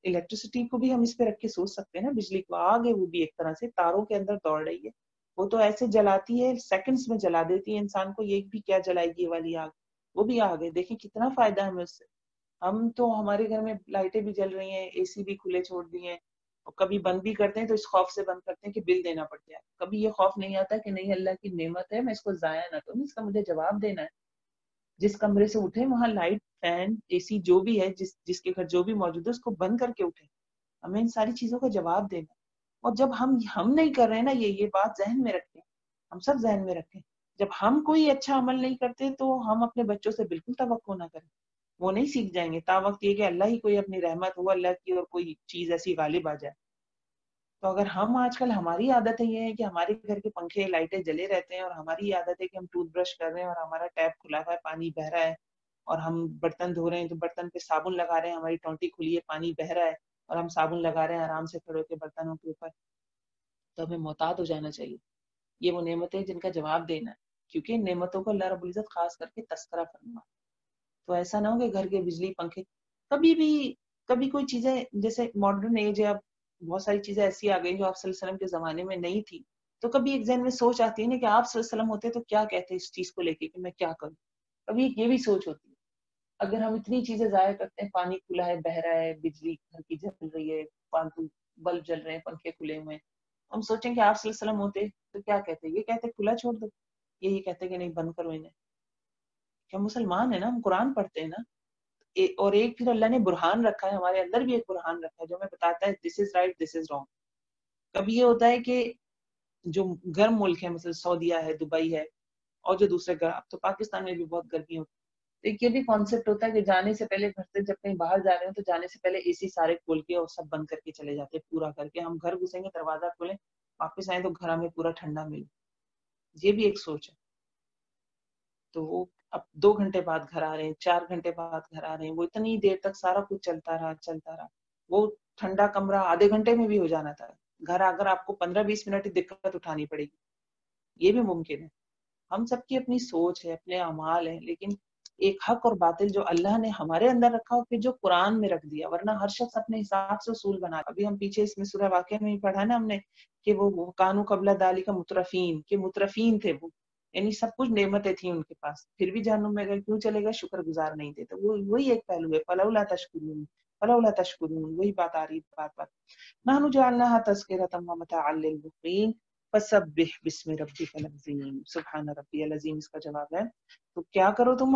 الیکٹریسٹی کو بھی ہم اس پہ رکھ کے سوچ سکتے ہیں نا، بجلی کو آگ ہے وہ بھی ایک طرح سے تاروں کے اندر دوڑ رہی ہے، وہ تو ایسے جلاتی ہے سیکنڈز میں جلا دیتی ہے انسان کو. یہ بھی کیا جلائے گی یہ والی آگ، وہ بھی آگ ہے. دیکھیں کتنا فائدہ ہے ہمیں اس سے. ہم تو ہمارے گھر میں لائٹیں بھی جل رہی ہیں، اے سی بھی کھلے چھوڑ دیے ہیں، اور کبھی بند بھی کرتے ہیں تو اس خوف سے بند کرتے ہیں کہ بل دینا پڑ جائے. کبھی یہ خوف نہیں آتا کہ نہیں اللہ کی نعمت ہے میں اس کو ضائع نہ کروں، اس کا مجھے جواب دینا ہے. جس کمرے سے اٹھے وہاں لائٹ، فین، اے سی جو بھی ہے، جس کے گھر جو بھی موجود ہے اس کو بند کر کے اٹھے. ہمیں ان ساری چیزوں کا جواب دینا ہے. اور جب ہم نہیں کر رہے ہیں نا، یہ بات ذہن میں رکھیں، ہم سب ذہن میں رکھیں. جب ہم کوئی اچھا عمل نہیں کرتے تو ہم اپنے بچوں سے بالکل توقع نہ کریں، وہ نہیں سیکھ جائیں گے. تا وقت یہ کہ اللہ ہی کوئی اپنی رحمت ہو اللہ کی اور کوئی چیز ایسی غالب آ جائے. تو اگر ہم آج کل، ہماری عادت ہے یہ ہے کہ ہمارے گھر کے پنکھے لائٹیں جلے رہتے ہیں اور ہماری عادت ہے کہ ہم ٹوتھ برش کر رہے ہیں اور ہمارا ٹیپ کھلا ہوا ہے، پانی بہ رہا ہے، اور ہم برتن دھو رہے ہیں تو برتن پہ صابن لگا رہے ہیں، ہماری ٹونٹی کھلی ہے، پانی بہ رہا ہے اور ہم صابن لگا رہے ہیں آرام سے کھڑے ہو کے برتنوں کے اوپر. تو ہمیں محتاط ہو جانا چاہیے. یہ وہ نعمتیں جن کا جواب دینا ہے، کیونکہ ان نعمتوں کو اللہ رب العزت خاص کر کے تذکرہ فرما. تو ایسا نہ ہو کہ گھر کے بجلی پنکھے کبھی کوئی چیزیں، جیسے ماڈرن ایج ہے، اب بہت ساری چیزیں ایسی آ گئی جو آپ صلی اللہ علیہ وسلم کے زمانے میں نہیں تھی. تو کبھی ایک ذہن میں سوچ آتی ہے نا کہ آپ صلی اللہ علیہ وسلم ہوتے تو کیا کہتے اس چیز کو لے کے کہ میں کیا کروں. کبھی یہ بھی سوچ ہوتی ہے. اگر ہم اتنی چیزیں ضائع کرتے ہیں، پانی کھلا ہے بہ رہا ہے، بجلی گھر کی جل رہی ہے، فالتو بلب جل رہے ہیں، پنکھے کھلے ہوئے ہیں، ہم سوچیں کہ آپ صلی اللہ علیہ وسلم ہوتے تو کیا کہتے؟ یہ کہتے کھلا چھوڑ دو، یہی کہتے کہ نہیں بند کرو انہیں. کہ ہم مسلمان ہیں نا، ہم قرآن پڑھتے ہیں نا. اور ایک پھر اللہ نے برہان رکھا ہے، ہمارے اندر بھی ایک برہان رکھا ہے جو ہمیں بتاتا ہے دس is right this is wrong. کبھی یہ ہوتا ہے کہ جو گرم ملک ہے مثلا سعودیہ ہے، دبئی ہے، اور جو دوسرے اب تو پاکستان میں بھی بہت گرمی ہوتی ہے، ایک یہ بھی کانسیپٹ ہوتا ہے کہ جانے سے پہلے گھر سے جب کہیں باہر جا رہے ہوں تو جانے سے پہلے اے سی سارے کھول کے اور سب بند کر کے چلے جاتے ہیں، پورا کر کے. ہم گھر گھسیں گے دروازہ کھولیں واپس آئیں تو گھر ہمیں پورا ٹھنڈا ملے. یہ بھی ایک سوچ ہے. تو وہ اب 2 گھنٹے بعد گھر آ رہے ہیں، 4 گھنٹے بعد گھر آ رہے ہیں، وہ اتنی دیر تک سارا کچھ چلتا رہا. وہ ٹھنڈا کمرہ آدھے گھنٹے میں بھی ہو جانا تھا. گھر اگر آپ کو 15-20 منٹ دقت اٹھانی پڑے گی، یہ بھی ممکن ہے. ہم سب کی اپنی سوچ ہے، اپنے اعمال ہیں، لیکن ایک حق اور باطل جو اللہ نے ہمارے اندر رکھا اور پھر جو قرآن میں رکھ دیا، ورنہ ہر شخص اپنے حساب سے اصول بنا. ابھی ہم پیچھے اس میں سورہ واقعہ میں ہی پڑھا نا ہم نے کہ وہ کانو قبل ذالک مترفین، کہ مترفین تھے وہ، یعنی سب کچھ نعمتیں تھیں ان کے پاس، پھر بھی جہنم میں گئے. کیوں چلے گا؟ شکر گزار نہیں تھے. تو وہی ایک پہلو ہے، فلولا تشکرون فلولا تشکرون. وہی بات آ رہی بات نحن جعلناها تذکرۃ ومتاعا للمقوین فسبح بسم ربک العظیم. سبحان ربی العظیم اس کا جواب ہے. تو کیا کرو تم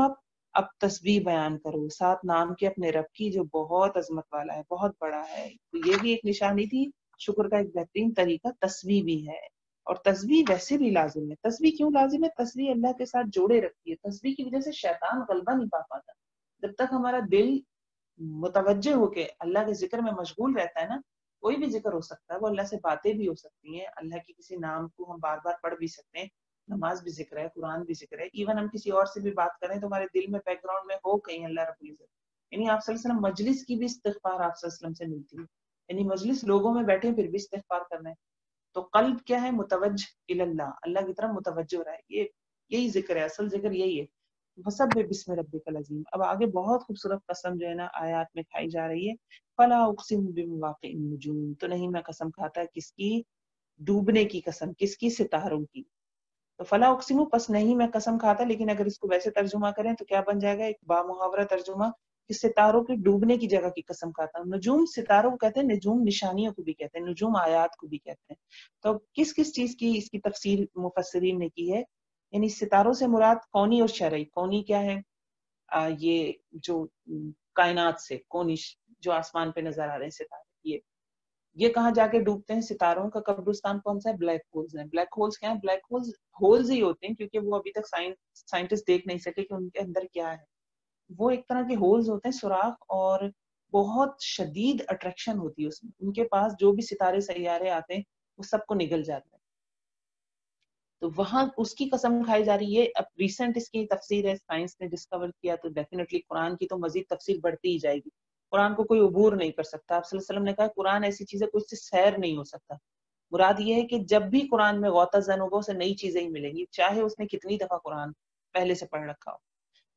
اب تسبیح بیان کرو ساتھ نام کے اپنے رب کی جو بہت عظمت والا ہے، بہت بڑا ہے. تو یہ بھی ایک نشانی تھی. شکر کا ایک بہترین طریقہ تسبیح بھی ہے. اور تسبیح ویسے بھی لازم ہے. تسبیح کیوں لازم ہے؟ تسبیح اللہ کے ساتھ جوڑے رکھتی ہے. تسبیح کی وجہ سے شیطان غلبہ نہیں پا پاتا. جب تک ہمارا دل متوجہ ہو کے اللہ کے ذکر میں مشغول رہتا ہے نا، کوئی بھی ذکر ہو سکتا ہے، وہ اللہ سے باتیں بھی ہو سکتی ہیں، اللہ کی کسی نام کو ہم بار بار پڑھ بھی سکتے ہیں، نماز بھی ذکر ہے، قرآن بھی ذکر ہے، ایون ہم کسی اور سے بھی بات کریں تو ہمارے دل میں بیک گراؤنڈ میں ہو کہیں اللہ رب العزت. یعنی آپ صلی اللہ علیہ وسلم مجلس کی بھی استغفار آپ صلی اللہ علیہ وسلم سے ملتی ہے. یعنی مجلس لوگوں میں بیٹھے پھر بھی استغفار کرنا ہے. تو قلب کیا ہے؟ متوجہ اللہ، اللہ کی طرف متوجہ ہو رہا ہے. یہی ذکر ہے، اصل ذکر یہی ہے. فسبح بسم ربک العظیم. اب آگے بہت خوبصورت قسم جو ہے نا آیات میں کھائی جا رہی ہے. فلا اقسم بمواقع النجوم. تو نہیں میں قسم کھاتا کس کی؟ ڈوبنے کی قسم. کس کی؟ ستاروں کی. تو فلا اقسم پس نہیں میں قسم کھاتا، لیکن اگر اس کو ویسے ترجمہ کریں تو کیا بن جائے گا؟ ایک بامحاورہ ترجمہ کہ ستاروں کے ڈوبنے کی جگہ کی قسم کھاتا ہوں. نجوم ستاروں کو کہتے ہیں، نجوم نشانیوں کو بھی کہتے ہیں، نجوم آیات کو بھی کہتے ہیں. تو کس کس چیز کی اس کی تفسیر مفسرین نے کی ہے؟ یعنی ستاروں سے مراد کونی اور شرعی. کونی کیا ہے؟ یہ جو کائنات سے کونی جو آسمان پہ نظر آ رہے ہیں ستارے، یہ کہاں جا کے ڈوبتے ہیں؟ ستاروں کا قبرستان کون سا ہے؟ بلیک ہولز ہیں. بلیک ہولز کیا ہیں؟ بلیک ہولز ہولز ہی ہوتے ہیں، کیونکہ وہ ابھی تک سائنٹسٹ دیکھ نہیں سکے کہ ان کے اندر کیا ہے. وہ ایک طرح کے ہولز ہوتے ہیں، سوراخ، اور بہت شدید اٹریکشن ہوتی ہے اس میں. ان کے پاس جو بھی ستارے سیارے آتے ہیں وہ سب کو نگل جاتا ہے. تو وہاں اس کی قسم کھائی جا رہی ہے. اب ریسنٹ اس کی تفسیر ہے، سائنس نے ڈسکور کیا، تو ڈیفینیٹلی قرآن کی تو مزید تفسیر بڑھتی ہی جائے گی. قرآن کو کوئی عبور نہیں کر سکتا. آپ صلی اللہ علیہ وسلم نے کہا قرآن ایسی چیز ہے کوئی اس سے سیر نہیں ہو سکتا. مراد یہ ہے کہ جب بھی قرآن میں غوطہ زن ہوگا اسے نئی چیزیں ہی ملیں گی، چاہے اس نے کتنی دفعہ قرآن پہلے سے پڑھ رکھا ہو.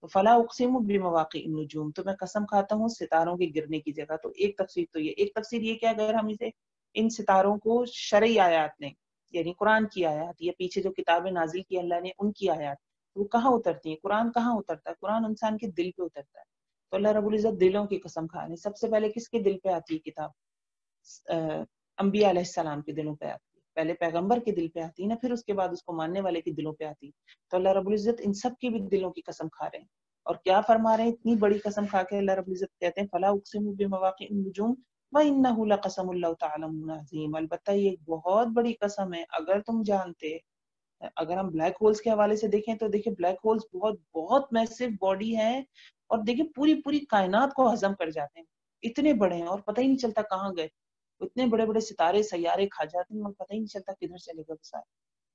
تو فلا اقسم بمواقع النجوم. تو میں قسم کھاتا ہوں ستاروں کے گرنے کی جگہ. تو ایک تفسیر تو یہ. ایک تفسیر یہ کہ اگر ہم اسے ان ستاروں کو شرعی آیات نے، یعنی قرآن کی آیات یا پیچھے جو کتابیں نازل کی اللہ نے ان کی آیات، وہ کہاں اترتی ہیں؟ قرآن کہاں اترتا ہے؟ قرآن انسان کے دل پہ اترتا ہے. تو اللہ رب العزت دلوں کی قسم کھا رہے ہیں. سب سے پہلے کس کے دل پہ آتی ہے کتاب؟ انبیاء علیہ السلام کے دلوں پہ آتی ہے. پہلے پیغمبر کے دل پہ آتی ہے نا، پھر اس کے بعد اس کو ماننے والے کے دلوں پہ آتی ہے. تو اللہ رب العزت ان سب کے بھی دلوں کی قسم کھا رہے ہیں. اور کیا فرما رہے ہیں؟ اتنی بڑی قسم کھا کے اللہ رب العزت کہتے ہیں فلا اقسم بمواقع النجوم وَإِنَّهُ لَقَسَمٌ لَوْ تَعْلَمُونَ عَظِيمٌ. البتہ یہ ایک بہت بڑی قسم ہے اگر تم جانتے. اگر ہم بلیک ہولز کے حوالے سے دیکھیں تو دیکھیں بلیک ہولز بہت بہت میسو باڈی ہے، اور دیکھیں پوری کائنات کو ہضم کر جاتے ہیں. اتنے بڑے ہیں اور پتہ ہی نہیں چلتا کہاں گئے. اتنے بڑے بڑے ستارے سیارے کھا جاتے ہیں اور پتہ ہی نہیں چلتا کدھر چلے گئے سارے.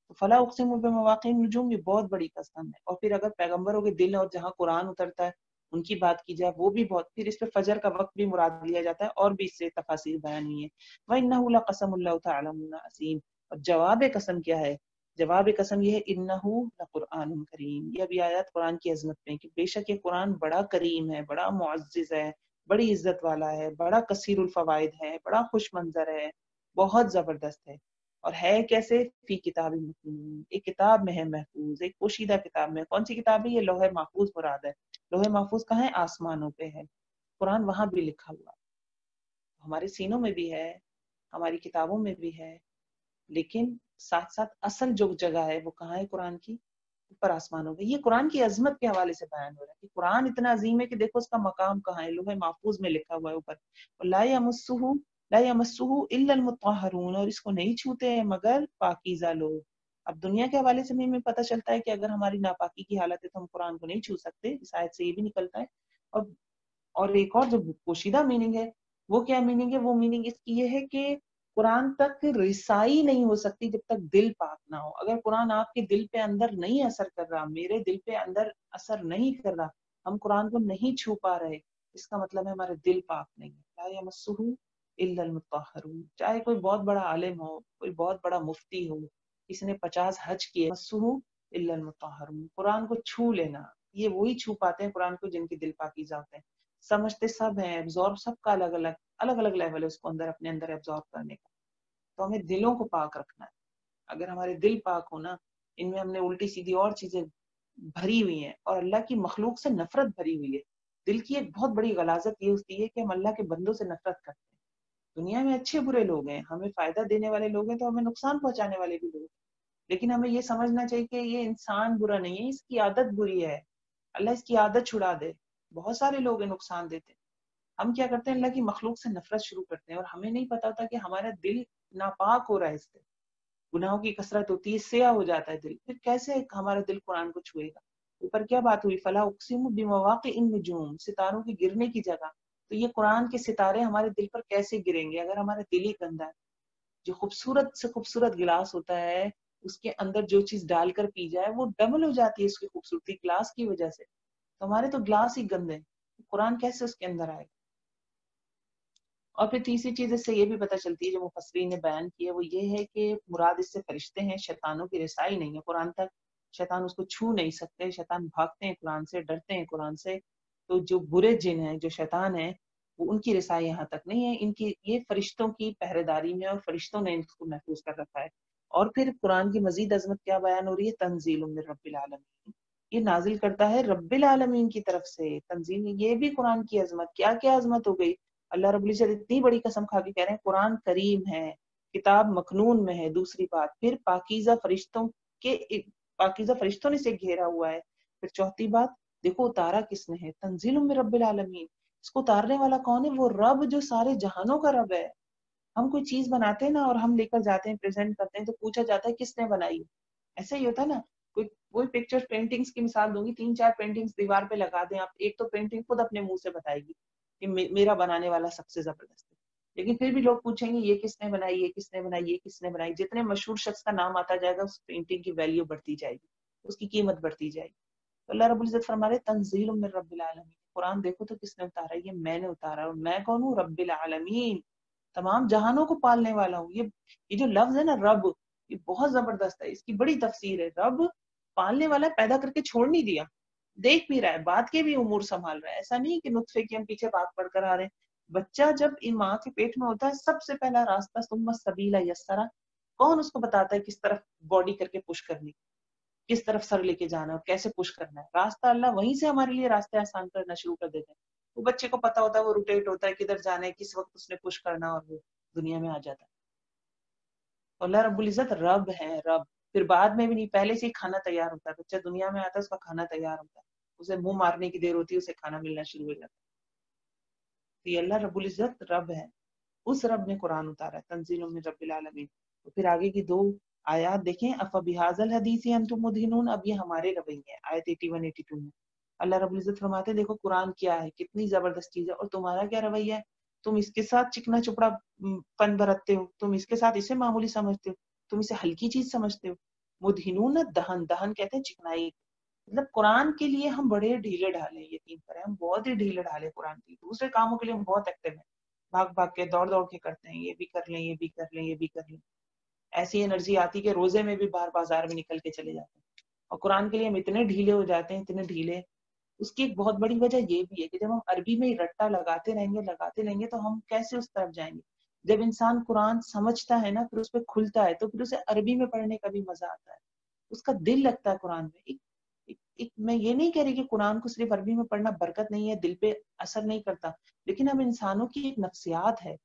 تو فلا اقسم بمواقع النجوم یہ بہت بڑی قسم ہے. اور پھر اگر پیغمبروں کے دل اور جہاں قرآن اترتا ہے ان کی بات کی جائے وہ بھی بہت. پھر اس پہ فجر کا وقت بھی مراد لیا جاتا ہے، اور بھی اس سے تفاصیر بیان ہوئی ہیں. وَإِنَّهُ لَقَسَمٌ لَوْ تَعْلَمُونَ عَظِيمٌ. اور جواب قسم کیا ہے؟ جواب قسم یہ ہے انہو لقرآن کریم. یہ ابھی آیات قرآن کی عظمت میں کہ بے شک یہ قرآن بڑا کریم ہے، بڑا معزز ہے، بڑی عزت والا ہے، بڑا کثیر الفوائد ہے، بڑا خوش منظر ہے، بہت زبردست ہے. اور ہے کیسے؟ فی کتاب مکنون. ایک کتاب میں ہے محفوظ، ایک پوشیدہ کتاب میں. کون سی کتاب ہے یہ؟ لوح محفوظ مراد ہے. لوح محفوظ کہاں ہے؟ آسمانوں پہ ہے. قرآن وہاں بھی لکھا ہوا، ہمارے سینوں میں بھی ہے، ہماری کتابوں میں بھی ہے. لیکن ساتھ ساتھ اصل جو جگہ ہے وہ کہاں ہے قرآن کی؟ اوپر آسمانوں میں. یہ قرآن کی عظمت کے حوالے سے بیان ہو رہا ہے کہ قرآن اتنا عظیم ہے کہ دیکھو اس کا مقام کہاں ہے. لوح محفوظ میں لکھا ہوا ہے اوپر, لا یمسہ الا المطہرون, اور اس کو نہیں چھوتے ہیں مگر پاکیزہ لوگ. اب دنیا کے حوالے سے بھی ہمیں پتہ چلتا ہے کہ اگر ہماری ناپاکی کی حالت ہے تو ہم قرآن کو نہیں چھو سکتے. اس آیت سے یہ بھی نکلتا ہے. اور ایک اور جو پوشیدہ میننگ ہے, وہ کیا میننگ ہے؟ وہ میننگ اس کی یہ ہے کہ قرآن تک رسائی نہیں ہو سکتی جب تک دل پاک نہ ہو. اگر قرآن آپ کے دل پہ اندر نہیں اثر کر رہا, میرے دل پہ اندر اثر نہیں کر رہا, ہم قرآن کو نہیں چھو پا رہے, اس کا مطلب ہے ہمارے دل پاک نہیں ہے. لا یمسہ الا المطہرون. چاہے کوئی بہت بڑا عالم ہو, کوئی بہت بڑا مفتی ہو, کسی نے 50 حج کیے, مسہ الا المطہرون, قرآن کو چھو لینا, یہ وہی چھو پاتے ہیں قرآن کو جن کے دل پاکیزہ ہوتے ہیں. سمجھتے سب ہیں, ایبزارب سب کا الگ الگ لیول ہے اس کو اپنے اندر ایبزارب کرنے کا. تو ہمیں دلوں کو پاک رکھنا ہے. اگر ہمارے دل پاک ہونا, ان میں ہم نے الٹی سیدھی اور چیزیں بھری ہوئی ہیں اور اللہ کی مخلوق سے نفرت بھری ہوئی ہے. دل کی ایک بہت بڑی غلاظت یہ ہوتی ہے کہ ہم اللہ کے بندوں سے نفرت کرتے ہیں. دنیا میں اچھے برے لوگ ہیں, ہمیں فائدہ دینے والے لوگ ہیں تو ہمیں نقصان پہنچانے والے بھی لوگ ہیں, لیکن ہمیں یہ سمجھنا چاہیے کہ یہ انسان برا نہیں ہے, اس کی عادت بری ہے, اللہ اس کی عادت چھڑا دے. بہت سارے لوگ ہیں نقصان دیتے ہیں. ہم کیا کرتے ہیں؟ اللہ کی مخلوق سے نفرت شروع کرتے ہیں اور ہمیں نہیں پتا ہوتا کہ ہمارا دل ناپاک ہو رہا ہے. اس سے گناہوں کی کثرت ہوتی ہے, سیاہ ہو جاتا ہے دل. پھر کیسے ہمارا دل قرآن کو چھوئے گا؟ اوپر کیا بات ہوئی؟ فلا اقسم بمواقع النجوم, ستاروں کی گرنے کی جگہ. تو یہ قرآن کے ستارے ہمارے دل پر کیسے گریں گے اگر ہمارا دل ہی گندا ہے؟ جو خوبصورت سے خوبصورت گلاس ہوتا ہے, اس کے اندر جو چیز ڈال کر پی جائے وہ ڈبل ہو جاتی ہے اس کی خوبصورتی گلاس کی وجہ سے. تو ہمارے تو گلاس ہی گندے ہیں, قرآن کیسے اس کے اندر آئے گا؟ اور پھر تیسری چیز اس سے یہ بھی پتہ چلتی ہے جو مفسرین نے بیان کی ہے, وہ یہ ہے کہ مراد اس سے فرشتے ہیں, شیطانوں کی رسائی نہیں ہے قرآن تک. شیطان اس کو چھو نہیں سکتے, شیطان بھاگتے ہیں قرآن سے, ڈرتے ہیں قرآن سے. تو جو برے جن ہیں, جو شیطان ہیں, وہ ان کی رسائی یہاں تک نہیں ہے. ان کی یہ فرشتوں کی پہرے داری میں, اور فرشتوں نے اس کو محفوظ کر رکھا ہے. اور پھر قرآن کی مزید عظمت کیا بیان ہو رہی ہے؟ تنزیل من رب العالمین, یہ نازل کرتا ہے رب العالمین کی طرف سے. تنزیل, یہ بھی قرآن کی عظمت. کیا کیا عظمت ہو گئی؟ اللہ رب العزت اتنی بڑی قسم کھا کے کہہ رہے ہیں قرآن کریم ہے, کتاب مکنون میں ہے. دوسری بات, پھر پاکیزہ فرشتوں نے اسے گھیرا ہوا ہے. پھر چوتھی بات, دیکھو اتارا کس نے ہے؟ تنزیل من رب العالمین. اس کو اتارنے والا کون ہے؟ وہ رب جو سارے جہانوں کا رب ہے. ہم کوئی چیز بناتے ہیں نا اور ہم لے کر جاتے ہیں, پریزنٹ کرتے ہیں, تو پوچھا جاتا ہے کس نے بنائی. ایسا ہی ہوتا ہے نا. کوئی پکچر پینٹنگز کی مثال دوں گی, 3-4 پینٹنگز دیوار پہ لگا دیں آپ, ایک تو پینٹنگ خود اپنے منہ سے بتائے گی کہ میرا بنانے والا سب سے زبردست ہے. لیکن پھر بھی لوگ پوچھیں گے یہ کس نے بنائی, یہ کس نے بنائی, یہ کس نے بنائی. جتنے مشہور شخص کا نام آتا جائے گا اس پینٹنگ کی ویلیو بڑھتی جائے گی, اس کی قیمت بڑھتی جائے گی. تو اللہ رب العزت فرما رہے تنزیل من رب العالمین. قرآن دیکھو تو کس نے اتارا؟ یہ میں نے اتارا. اور میں کون ہوں؟ رب العالمین, تمام جہانوں کو پالنے والا ہوں. یہ جو لفظ ہے نا رب, یہ بہت زبردست ہے. اس کی بڑی تفسیر ہے. رب پالنے والا, پیدا کر کے چھوڑ نہیں دیا, دیکھ بھی رہا ہے, بات کے بھی امور سنبھال رہا ہے. ایسا نہیں کہ نطفے کی ہم پیچھے بات پڑھ کر آ رہے ہیں. بچہ جب ماں کے پیٹ میں ہوتا ہے, سب سے پہلا راستہ ثم السبیل یسرا, کون اس کو بتاتا ہے کس طرف باڈی کر کے پش کرنی, کس طرف سر لے کے جانا ہے, کیسے پش کرنا ہے. راستہ اللہ وہیں سے ہمارے لیے راستے آسان کرنا شروع کر دیتے ہیں. وہ بچے کو پتا ہوتا ہے, وہ روٹیٹ ہوتا ہے, کدھر جانا ہے, کس وقت اس نے پش کرنا, اور وہ دنیا میں آ جاتا ہے. اللہ رب العزت رب ہے, رب. پھر بعد میں بھی نہیں, پہلے سے ہی کھانا تیار ہوتا ہے. بچہ دنیا میں آتا ہے, اس کا کھانا تیار ہوتا ہے, اسے منہ مارنے کی دیر ہوتی ہے, اسے کھانا ملنا شروع ہو جاتا ہے. تو یہ اللہ رب العزت رب ہے. اس رب نے قرآن اتارا ہے, تنزیل من رب العالمین. تو پھر آگے کی 2 آیات دیکھیں, افبہذا الحدیث انتم مدہنون. اب یہ ہمارے رویے ہیں, آیت 81-82 میں اللہ رب العزت فرماتے ہیں دیکھو قرآن کیا ہے, کتنی زبردست چیز ہے, اور تمہارا کیا رویہ ہے؟ تم اس کے ساتھ چکنا چپڑا پن برتتے ہو, تم اس کے ساتھ اسے معمولی سمجھتے ہو, تم اسے ہلکی چیز سمجھتے ہو. مدہنون, دہن, دہن کہتے ہیں چکنائی. مطلب قرآن کے لیے ہم بڑے ڈھیلے ڈھالے, یقین کریں ہم بہت ہی ڈھیلے ڈھالے قرآن کے. دوسرے کاموں کے لیے ہم بہت ایکٹیو ہیں, بھاگ بھاگ کے, دوڑ دوڑ کے کرتے ہیں, یہ بھی کر لیں, یہ بھی کر لیں, یہ بھی کر لیں. ایسی انرجی آتی کہ روزے میں بھی باہر بازار میں نکل کے چلے جاتے ہیں. اور قرآن کے لیے ہم اتنے ڈھیلے ہو جاتے ہیں, اتنے ڈھیلے. اس کی ایک بہت بڑی وجہ یہ بھی ہے کہ جب ہم عربی میں ہی رٹا لگاتے رہیں گے تو ہم کیسے اس طرف جائیں گے؟ جب انسان قرآن سمجھتا ہے نا, پھر اس پہ کھلتا ہے, تو پھر اسے عربی میں پڑھنے کا بھی مزہ آتا ہے, اس کا دل لگتا ہے قرآن میں. میں یہ نہیں کہہ رہی کہ قرآن کو صرف عربی میں پڑھنا برکت نہیں ہے, دل پہ اثر نہیں کرتا, لیکن ہم انسانوں کی ایک نفسیات ہے.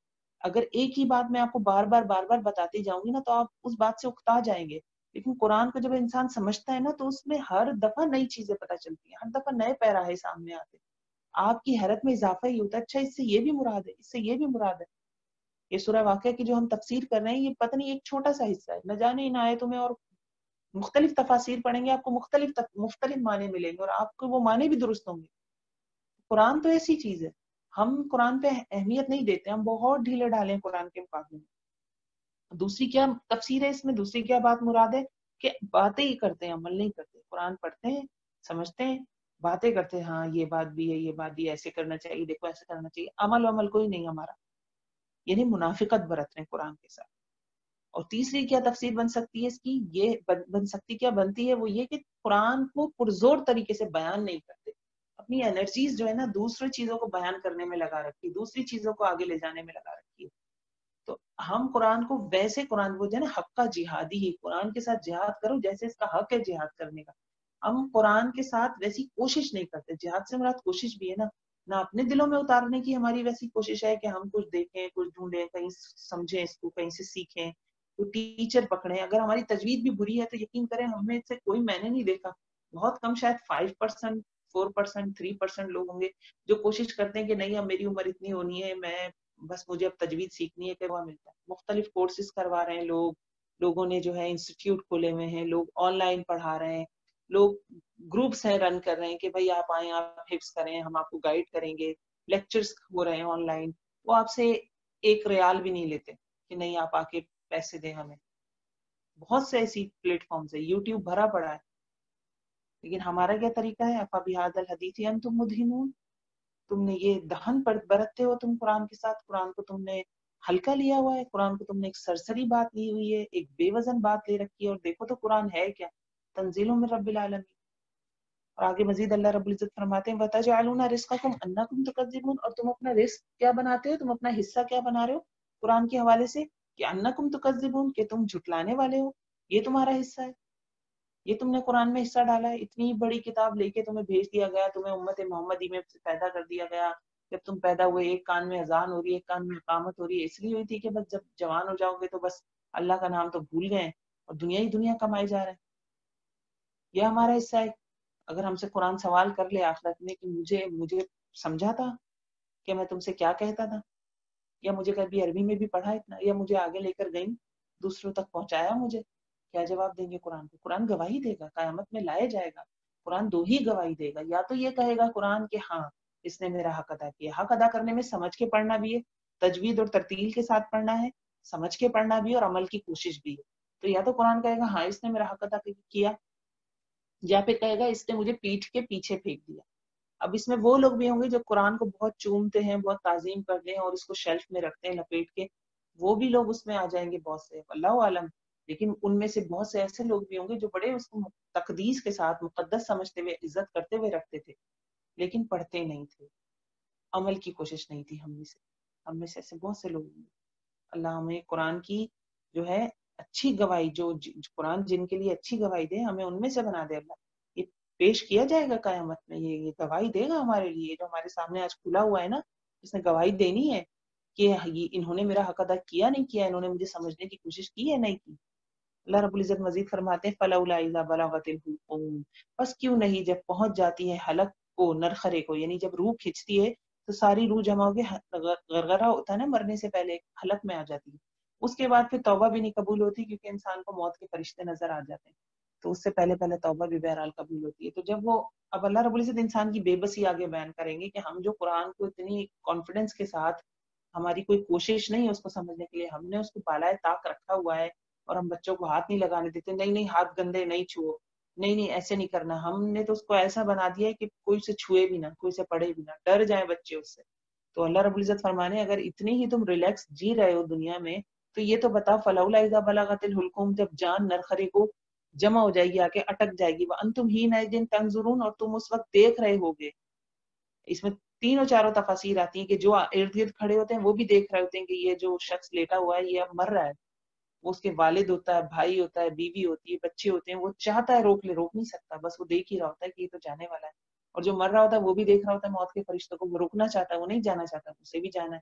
اگر ایک ہی بات میں آپ کو بار بار بتاتی جاؤں گی نا تو آپ اس بات سے اکتا جائیں گے. لیکن قرآن کو جب انسان سمجھتا ہے نا تو اس میں ہر دفعہ نئی چیزیں پتہ چلتی ہیں، ہر دفعہ نئے پیراہے سامنے آتے ہیں. آپ کی حیرت میں اضافہ ہی ہوتا ہے، اچھا اس سے یہ بھی مراد ہے، اس سے یہ بھی مراد ہے. یہ سورہ واقعہ کی جو ہم تفسیر کر رہے ہیں یہ پتہ نہیں ایک چھوٹا سا حصہ ہے، نہ جانے ان آیتوں میں اور مختلف تفاسیر پڑھیں گے آپ کو مختلف معنی ملیں گے اور آپ کو وہ معنی بھی درست ہوں گے. قرآن تو ایسی چیز ہے، ہم قرآن پہ اہمیت نہیں دیتے، ہم بہت ڈھیلے ڈالے ہیں قرآن کے مقابلے میں. دوسری کیا تفسیر ہے اس میں، دوسری کیا بات مراد ہے کہ باتیں ہی کرتے ہیں، عمل نہیں کرتے. قرآن پڑھتے ہیں، سمجھتے ہیں، باتیں کرتے ہیں، ہاں یہ بات بھی ہے، یہ بات بھی ایسے کرنا چاہیے، دیکھو ایسے کرنا چاہیے. عمل کوئی نہیں ہمارا، یعنی منافقت برت رہے ہیں قرآن کے ساتھ. اور تیسری کیا تفسیر بن سکتی ہے اس کی، یہ بن سکتی کیا بنتی ہے وہ یہ کہ قرآن کو پرزور طریقے سے بیان نہیں کرتے، اپنی انرجیز جو ہے نا دوسری چیزوں کو بیان کرنے میں لگا رکھی ہے، دوسری چیزوں کو آگے لے جانے میں لگا رکھی ہے. تو ہم قرآن کو ویسے قرآن کو جو ہے نا حق کا جہادی ہی، قرآن کے ساتھ جہاد کرو جیسے اس کا حق ہے جہاد کرنے کا. ہم قرآن کے ساتھ ویسی کوشش نہیں کرتے. جہاد سے مراد کوشش بھی ہے نا، نہ اپنے دلوں میں اتارنے کی ہماری ویسی کوشش ہے کہ ہم کچھ دیکھیں، کچھ ڈھونڈیں، کہیں سمجھیں، اس کو کہیں سے سیکھیں، تو ٹیچر پکڑیں. اگر ہماری تجوید بھی بری ہے تو یقین کریں ہمیں سے کوئی میں نے نہیں دیکھا، بہت کم، شاید 5%، 4%، 3% لوگ ہوں گے جو کوشش کرتے ہیں کہ نہیں اب میری عمر اتنی ہونی ہے، میں بس مجھے اب تجوید سیکھنی ہے. کہ وہ ملتا ہے مختلف کورسز کروا رہے ہیں لوگوں نے جو ہے انسٹیٹیوٹ کھولے ہوئے ہیں، لوگ آن لائن پڑھا رہے ہیں، لوگ گروپس ہیں رن کر رہے ہیں کہ بھائی آپ آئیں، آپ حفظ کریں، ہم آپ کو گائیڈ کریں گے. لیکچرز ہو رہے ہیں آن لائن، وہ آپ سے ایک ریال بھی نہیں لیتے کہ نہیں آپ آ کے پیسے دیں ہمیں. بہت سے ایسی پلیٹ فارمز ہے، یوٹیوب بھرا پڑا ہے. لیکن ہمارا کیا طریقہ ہے، افبہذا الحدیث انتم مدہنون، تم نے یہ دہن پر برتتے ہو تم قرآن کے ساتھ، قرآن کو تم نے ہلکا لیا ہوا ہے، قرآن کو تم نے ایک سرسری بات لی ہوئی ہے، ایک بے وزن بات لے رکھی ہے. اور دیکھو تو قرآن ہے کیا، تنزیل من رب العالمین. اور آگے مزید اللہ رب العزت فرماتے ہیں وَتَجْعَلُونَ رِزْقَكُمْ أَنَّكُمْ تُكَذِّبُونَ، اور تم اپنا رزق کیا بناتے ہو، تم اپنا حصہ کیا بنا رہے ہو قرآن کے حوالے سے کہ أَنَّكُمْ تُكَذِّبُونَ، کہ تم جھٹلانے والے ہو، یہ تمہارا حصہ ہے، یہ تم نے قرآن میں حصہ ڈالا ہے. اتنی بڑی کتاب لے کے تمہیں بھیج دیا گیا، تمہیں امت محمدی میں سے پیدا کر دیا گیا. جب تم پیدا ہوئے ایک کان میں اذان ہو رہی ہے، ایک کان میں اقامت ہو رہی ہے، اس لیے ہوئی تھی کہ بس جب جوان ہو جاؤ گے تو بس اللہ کا نام تو بھول گئے اور دنیا ہی دنیا کمائی جا رہے ہیں. یہ ہمارا حصہ ہے. اگر ہم سے قرآن سوال کر لے آخرت میں کہ مجھے سمجھا تھا کہ میں تم سے کیا کہتا تھا، یا مجھے کبھی عربی میں بھی پڑھا اتنا، یا مجھے آگے لے کر گئی دوسروں تک پہنچایا مجھے، کیا جواب دیں گے قرآن کو؟ قرآن گواہی دے گا، قیامت میں لائے جائے گا. قرآن دو ہی گواہی دے گا، یا تو یہ کہے گا قرآن کہ ہاں اس نے میرا حق ادا کیا. حق ادا کرنے میں سمجھ کے پڑھنا بھی ہے، تجوید اور ترتیل کے ساتھ پڑھنا ہے، سمجھ کے پڑھنا بھی اور عمل کی کوشش بھی ہے. تو یا تو قرآن کہے گا ہاں اس نے میرا حق ادا کیا، یا پھر کہے گا اس نے مجھے پیٹھ کے پیچھے پھینک دیا. اب اس میں وہ لوگ بھی ہوں گے جو قرآن کو بہت چومتے ہیں، بہت تعظیم کرتے ہیں اور اس کو شیلف میں رکھتے ہیں لپیٹ کے، وہ بھی لوگ اس میں آ جائیں گے بہت سے، اللہ عالم. لیکن ان میں سے بہت سے ایسے لوگ بھی ہوں گے جو بڑے اس کو تقدیس کے ساتھ مقدس سمجھتے ہوئے، عزت کرتے ہوئے رکھتے تھے، لیکن پڑھتے نہیں تھے، عمل کی کوشش نہیں تھی. ہم میں سے ایسے بہت سے لوگ ہیں. اللہ ہمیں قرآن کی جو ہے اچھی گواہی، جو قرآن جن کے لیے اچھی گواہی دے، ہمیں ان میں سے بنا دے. اللہ یہ پیش کیا جائے گا قیامت میں، یہ گواہی دے گا ہمارے لیے، جو ہمارے سامنے آج کھلا ہوا ہے نا، اس نے گواہی دینی ہے کہ انہوں نے میرا حق ادا کیا نہیں کیا، انہوں نے مجھے سمجھنے کی کوشش کی ہے نہیں کی. اللہ رب العزت مزید فرماتے ہیں فَلَوْلَا إِذَا بَلَغَتِ الْحُلْقُومَ، بس کیوں نہیں جب پہنچ جاتی ہے حلق کو، نرخرے کو، یعنی جب روح کھچتی ہے تو ساری روح جمع ہو کے غرغرہ ہوتا ہے نا مرنے سے پہلے، حلق میں آ جاتی ہے. اس کے بعد پھر توبہ بھی نہیں قبول ہوتی کیونکہ انسان کو موت کے فرشتے نظر آ جاتے ہیں، تو اس سے پہلے توبہ بھی بہرحال قبول ہوتی ہے. تو جب وہ اب اللہ رب العزت انسان کی بے بسی آگے بیان کریں گے کہ ہم جو قرآن کو اتنی کانفیڈنس کے ساتھ، ہماری کوئی کوشش نہیں ہے اس کو سمجھنے کے لیے، ہم نے اس کو بالائے طاق رکھا ہوا ہے اور ہم بچوں کو ہاتھ نہیں لگانے دیتے، نہیں ہاتھ گندے نہیں چھوؤ، نہیں ایسے نہیں کرنا. ہم نے تو اس کو ایسا بنا دیا ہے کہ کوئی سے چھوئے بھی نہ، کوئی سے پڑھے بھی نہ، ڈر جائیں بچے اس سے. تو اللہ رب العزت فرمانے اگر اتنی ہی تم ریلیکس جی رہے ہو دنیا میں تو یہ تو بتاؤ فلولا اذا بلغت الحلقوم، جب جان نرخرے کو جمع ہو جائے گی، آ کے اٹک جائے گی، وانتم حینئذ تنظرون، اور تم اس وقت دیکھ رہے ہوگے. اس میں تینوں چاروں تفاسیر آتی ہیں کہ جو ارد گرد کھڑے ہوتے ہیں وہ بھی دیکھ رہے ہوتے ہیں کہ یہ جو شخص لیٹا ہوا ہے یہ اب مر رہا ہے. وہ اس کے والد ہوتا ہے، بھائی ہوتا ہے، بیوی ہوتی ہے، بچے ہوتے ہیں، وہ چاہتا ہے روک نہیں سکتا، بس وہ دیکھ ہی رہا ہوتا ہے کہ یہ تو جانے والا ہے. اور جو مر رہا ہوتا ہے وہ بھی دیکھ رہا ہوتا ہے موت کے فرشتوں کو، وہ رکنا چاہتا ہے، وہ نہیں جانا چاہتا، اسے بھی جانا ہے.